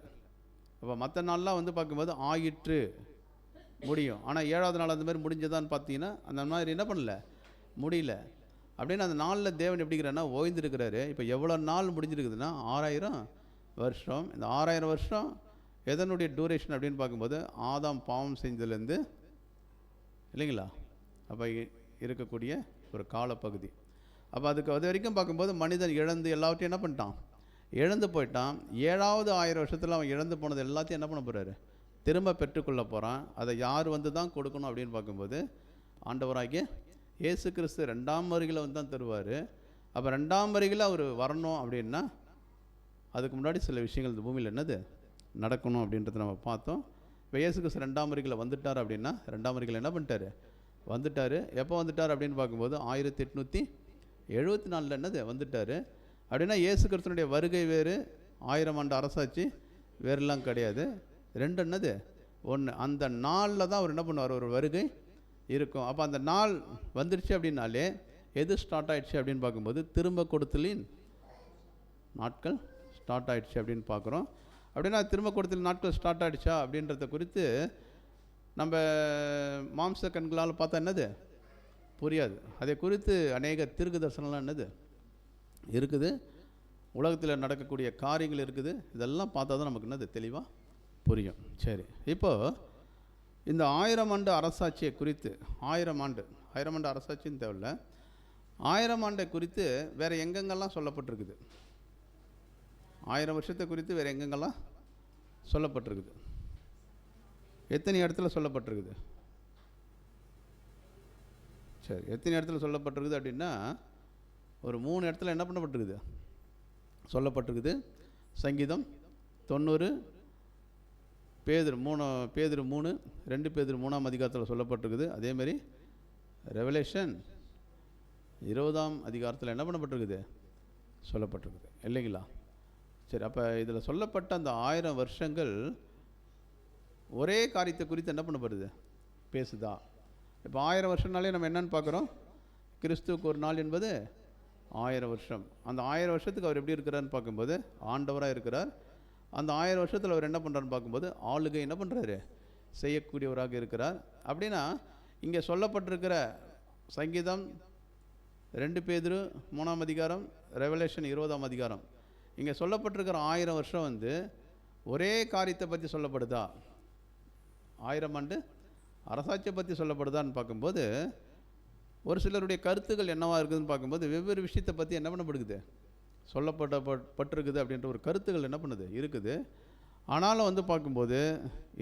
அப்போ மற்ற நாள்லாம் வந்து பார்க்கும்போது ஆயிற்று முடியும். ஆனால் 7வது நாள் அந்த மாதிரி முடிஞ்சதான்னு பார்த்தீங்கன்னா அந்த மாதிரி என்ன பண்ணல, முடியல. அப்படின்னு அந்த நாளில் தேவன் எப்படிங்கிறாருன்னா ஓய்ந்திருக்கிறாரு. இப்போ எவ்வளோ நாள் முடிஞ்சிருக்குதுன்னா 6000 வருஷம். இந்த 6000 வருஷம் எதனுடைய டூரேஷன் அப்படின்னு பார்க்கும்போது ஆதாம் பாவம் செஞ்சதுலேருந்து இல்லைங்களா, அப்போ இருக்கக்கூடிய ஒரு காலப்பகுதி. அப்போ அதுக்கு அது வரைக்கும் பார்க்கும்போது மனிதன் இழந்து எல்லாவற்றையும் என்ன பண்ணிட்டான், இழந்து போயிட்டான். 7வது 1000 வருஷத்தில் அவன் இழந்து போனது எல்லாத்தையும் என்ன பண்ண போகிறாரு, திரும்ப பெற்றுக்கொள்ள போகிறான். அதை யார் வந்து தான் கொடுக்கணும் அப்படின்னு பார்க்கும்போது ஆண்டவராகிய இயேசு கிறிஸ்து 2ஆம் வருகையில் வந்து தான் தருவார். அப்போ 2ஆம் வருகையில் அவர் வரணும் அப்படின்னா அதுக்கு முன்னாடி சில விஷயங்கள் இந்த பூமியில் என்னது நடக்கணும் அப்படின்றத நம்ம பார்த்தோம். இப்போ இயேசு கிறிஸ்து 2ஆம் வருகையில் வந்துட்டார் அப்படின்னா 2ஆம் வருகையில் என்ன பண்ணிட்டார், வந்துட்டார். எப்போ வந்துட்டார் அப்படின்னு பார்க்கும்போது 1874 என்னது வந்துட்டார். அப்படின்னா இயேசு கிறிஸ்துனுடைய வருகை வேறு, 1000 ஆண்டு அரசாட்சி வேறுலாம் கிடையாது. ரெண்டு என்னது ஒன்று. அந்த நாளில் தான் அவர் என்ன பண்ணுவார், ஒரு வருகை இருக்கும். அப்போ அந்த நாள் வந்துருச்சு அப்படின்னாலே எது ஸ்டார்ட் ஆகிடுச்சு அப்படின்னு பார்க்கும்போது திரும்ப கொடுத்தலின் நாட்கள் ஸ்டார்ட் ஆகிடுச்சு அப்படின்னு பார்க்குறோம். அப்படின்னா திரும்ப கொடுத்தலின் நாட்கள் ஸ்டார்ட் ஆகிடுச்சா அப்படின்றத குறித்து நம்ம மாம்ச கண்களால் பார்த்தா என்னது புரியாது. அதை குறித்து அநேக தீர்க்க தரிசனம்லாம் என்னது இருக்குது, உலகத்தில் நடக்கக்கூடிய காரியங்கள் இருக்குது. இதெல்லாம் பார்த்தா தான் நமக்கு என்னது தெளிவாக புரியும். சரி, இப்போது இந்த 1000 ஆண்டு அரசாட்சியை குறித்து 1000 ஆண்டு அரசாட்சின்னு தேவையில்ல, 1000 ஆண்டை குறித்து வேறு எங்கெங்கெல்லாம் சொல்லப்பட்டிருக்குது, 1000 வருஷத்தை குறித்து வேறு எங்கெங்கெல்லாம் சொல்லப்பட்டிருக்குது, எத்தனை இடத்துல சொல்லப்பட்டிருக்குது? சரி, எத்தனை இடத்துல சொல்லப்பட்டிருக்குது அப்படின்னா ஒரு 3 இடத்துல என்ன பண்ணப்பட்டிருக்குது சொல்லப்பட்டிருக்குது. சங்கீதம் 90, பேதுரு 3, 2 பேதுரு 3ஆம் அதிகாரத்தில் சொல்லப்பட்டிருக்குது. அதேமாதிரி ரெவலேஷன் 20ஆம் அதிகாரத்தில் என்ன பண்ணப்பட்டிருக்குது சொல்லப்பட்டிருக்குது இல்லைங்களா. சரி, அப்போ இதில் சொல்லப்பட்ட அந்த 1000 வருஷங்கள் ஒரே காரியத்தை குறித்து என்ன பண்ணப்படுது, பேசுதா? இப்போ 1000 வருஷம்னாலே நம்ம என்னன்னு பார்க்குறோம், கிறிஸ்துவுக்கு ஒரு நாள் என்பது 1000 வருஷம். அந்த 1000 வருஷத்துக்கு அவர் எப்படி இருக்கிறாருன்னு பார்க்கும்போது ஆண்டவராக இருக்கிறார். அந்த 1000 வருஷத்தில் அவர் என்ன பண்ணுறாருன்னு பார்க்கும்போது ஆளுகை என்ன பண்ணுறாரு, செய்யக்கூடியவராக இருக்கிறார். அப்படின்னா இங்கே சொல்லப்பட்டிருக்கிற சங்கீதம் 2 பேதுரு 3ஆம் அதிகாரம், ரெவலேஷன் 20ஆம் அதிகாரம், இங்கே சொல்லப்பட்டிருக்கிற 1000 வருஷம் வந்து ஒரே காரியத்தை பற்றி சொல்லப்படுதா, 1000 ஆண்டு அரசாட்சியை பற்றி சொல்லப்படுதான்னு பார்க்கும்போது ஒரு சிலருடைய கருத்துக்கள் என்னவா இருக்குதுன்னு பார்க்கும்போது வெவ்வேறு விஷயத்தை பற்றி என்ன பண்ணப்படுது, சொல்லப்பட்டிருக்குது அப்படின்ற ஒரு கருத்துக்கள் என்ன பண்ணுது இருக்குது. ஆனாலும் வந்து பார்க்கும்போது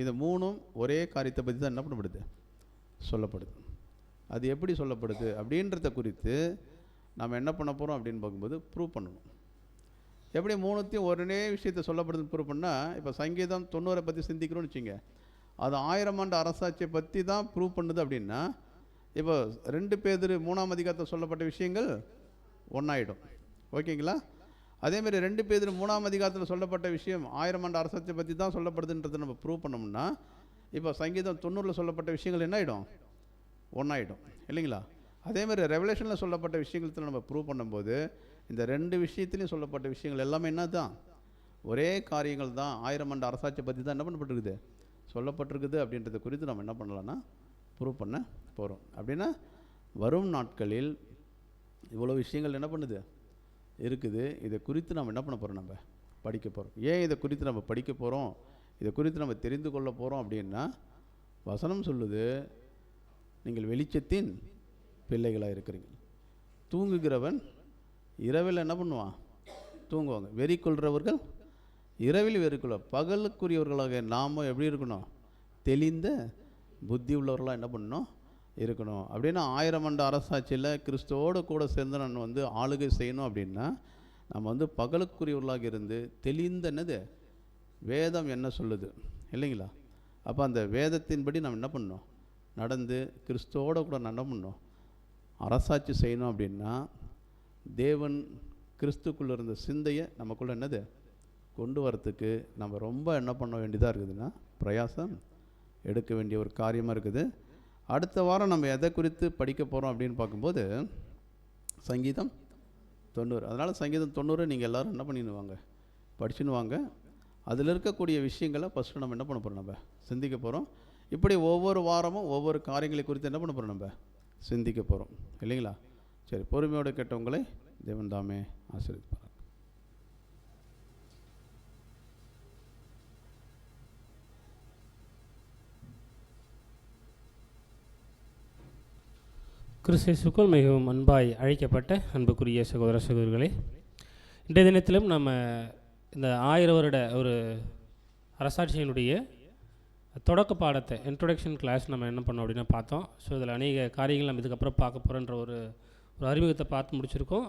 இது மூணும் ஒரே காரியத்தை பற்றி தான் என்ன பண்ணப்படுது, சொல்லப்படுது. அது எப்படி சொல்லப்படுது அப்படின்றத குறித்து நாம் என்ன பண்ண போகிறோம் அப்படின்னு பார்க்கும்போது ப்ரூவ் பண்ணணும். எப்படி மூணுத்தையும் ஒரே விஷயத்தை சொல்லப்படுதுன்னு ப்ரூவ் பண்ணால், இப்போ சங்கீதம் 90 பற்றி சிந்திக்கிறோன்னு வச்சுங்க, அது 1000 ஆண்டு அரசாட்சியை பற்றி தான் ப்ரூவ் பண்ணுது. அப்படின்னா இப்போ 2 பேதுரு 3ஆம் அதிகாரத்தில் சொல்லப்பட்ட விஷயங்கள் ஒன்றாயிடும். ஓகேங்களா? அதேமாதிரி 2 பேதுரு 3ஆம் அதிகாரத்தில் சொல்லப்பட்ட விஷயம் 1000 ஆண்டு அரசாட்சியை பற்றி தான் சொல்லப்படுதுன்றதை நம்ம ப்ரூவ் பண்ணோம்னா, இப்போ சங்கீதம் 90 சொல்லப்பட்ட விஷயங்கள் என்ன ஆகிடும், ஒன்றாயிடும் இல்லைங்களா? அதேமாதிரி ரெவலேஷனில் சொல்லப்பட்ட விஷயங்கள் நம்ம ப்ரூவ் பண்ணும்போது இந்த 2 விஷயத்துலையும் சொல்லப்பட்ட விஷயங்கள் எல்லாமே என்ன தான், ஒரே காரியங்கள் தான், 1000 ஆண்டு அரசாட்சியை பற்றி தான் என்ன பண்ணப்பட்டிருக்குது, சொல்லப்பட்டிருக்குது. அப்படின்றத குறித்து நம்ம என்ன பண்ணலான்னா ப்ரூவ் பண்ண போகிறோம். அப்படின்னா வரும் நாட்களில் இவ்வளோ விஷயங்கள் என்ன பண்ணுது இருக்குது. இதை குறித்து நம்ம என்ன பண்ண போகிறோம், நம்ம படிக்க போகிறோம். ஏன் இதை குறித்து நம்ம படிக்க போகிறோம், இதை குறித்து நம்ம தெரிந்து கொள்ள போகிறோம் அப்படின்னா, வசனம் சொல்லுது, நீங்கள் வெளிச்சத்தின் பிள்ளைகளாக இருக்கிறீங்க. தூங்குகிறவன் இரவில் என்ன பண்ணுவான், தூங்குவாங்க. வெறி கொள்கிறவர்கள் இரவில் வெறி கொள்ள, பகலுக்குரியவர்களாக நாம் எப்படி இருக்கணும், தெளிந்த புத்தி உள்ளவர்களாக என்ன பண்ணணும், இருக்கணும். அப்படின்னா 1000 ஆண்டு அரசாட்சியில் கிறிஸ்துவோடு கூட சேர்ந்து நான் வந்து ஆளுகை செய்யணும் அப்படின்னா நம்ம வந்து பகலுக்குரியவர்களாக இருந்து தெளிந்த என்னது வேதம் என்ன சொல்லுது இல்லைங்களா? அப்போ அந்த வேதத்தின்படி நம்ம என்ன பண்ணணும், நடந்து கிறிஸ்துவோடு கூட என்ன பண்ணணும், அரசாட்சி செய்யணும். அப்படின்னா தேவன் கிறிஸ்துக்குள்ளே இருந்த சிந்தையை நமக்குள்ளே என்னது கொண்டு வரத்துக்கு நம்ம ரொம்ப என்ன பண்ண வேண்டியதாக இருக்குதுன்னா பிரயாசம் எடுக்க வேண்டிய ஒரு காரியமாக இருக்குது. அடுத்த வாரம் நம்ம எதை குறித்து படிக்க போகிறோம் அப்படின்னு பார்க்கும்போது சங்கீதம் 90. அதனால் சங்கீதம் 90 நீங்கள் எல்லோரும் என்ன பண்ணின்னு வாங்க, படிச்சுன்னு வாங்க. அதில் இருக்கக்கூடிய விஷயங்களை ஃபஸ்ட்டு நம்ம என்ன பண்ண போகிறோம், நம்ம சிந்திக்க போகிறோம். இப்படி ஒவ்வொரு வாரமும் ஒவ்வொரு காரியங்களை குறித்து என்ன பண்ண போகிறோம், நம்ம சிந்திக்க போகிறோம் இல்லைங்களா? சரி, பொறுமையோடு கேட்டவங்களை தேவன் தாமே ஆசீர்வதிப்பார். கிறிஸ்துவுக்குள் மிகவும் அன்பாய் அழைக்கப்பட்ட அன்புக்குரிய சகோதர சகோதரிகளே, இன்றைய தினத்திலும் நம்ம இந்த 1000 வருட ஒரு அரசாட்சியினுடைய தொடக்க பாடத்தை இன்ட்ரொடக்ஷன் கிளாஸ் நம்ம என்ன பண்ணோம் அப்படின்னா பார்த்தோம். ஸோ இதில் அநேக காரியங்கள் நம்ம இதுக்கப்புறம் பார்க்க போகிறோன்ற ஒரு அறிமுகத்தை பார்த்து முடிச்சிருக்கோம்.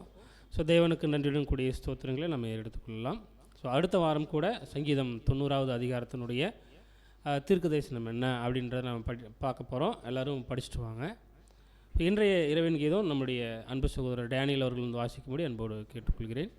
ஸோ தேவனுக்கு நன்றியுடன் கூடிய ஸ்தோத்திரங்களை நம்ம எடுத்துக்கொள்ளலாம். ஸோ அடுத்த வாரம் கூட சங்கீதம் 90ஆவது அதிகாரத்தினுடைய தீர்க்க தரிசனம் என்ன அப்படின்றத நம்ம பார்க்க போகிறோம். எல்லோரும் படிச்சுட்டு வாங்க. இன்றைய இரவின் கீதம் நம்முடைய அன்பு சகோதரர் டேனியல் அவர்கள் வந்து வாசிக்கும்படி அன்போடு கேட்டுக்கொள்கிறேன்.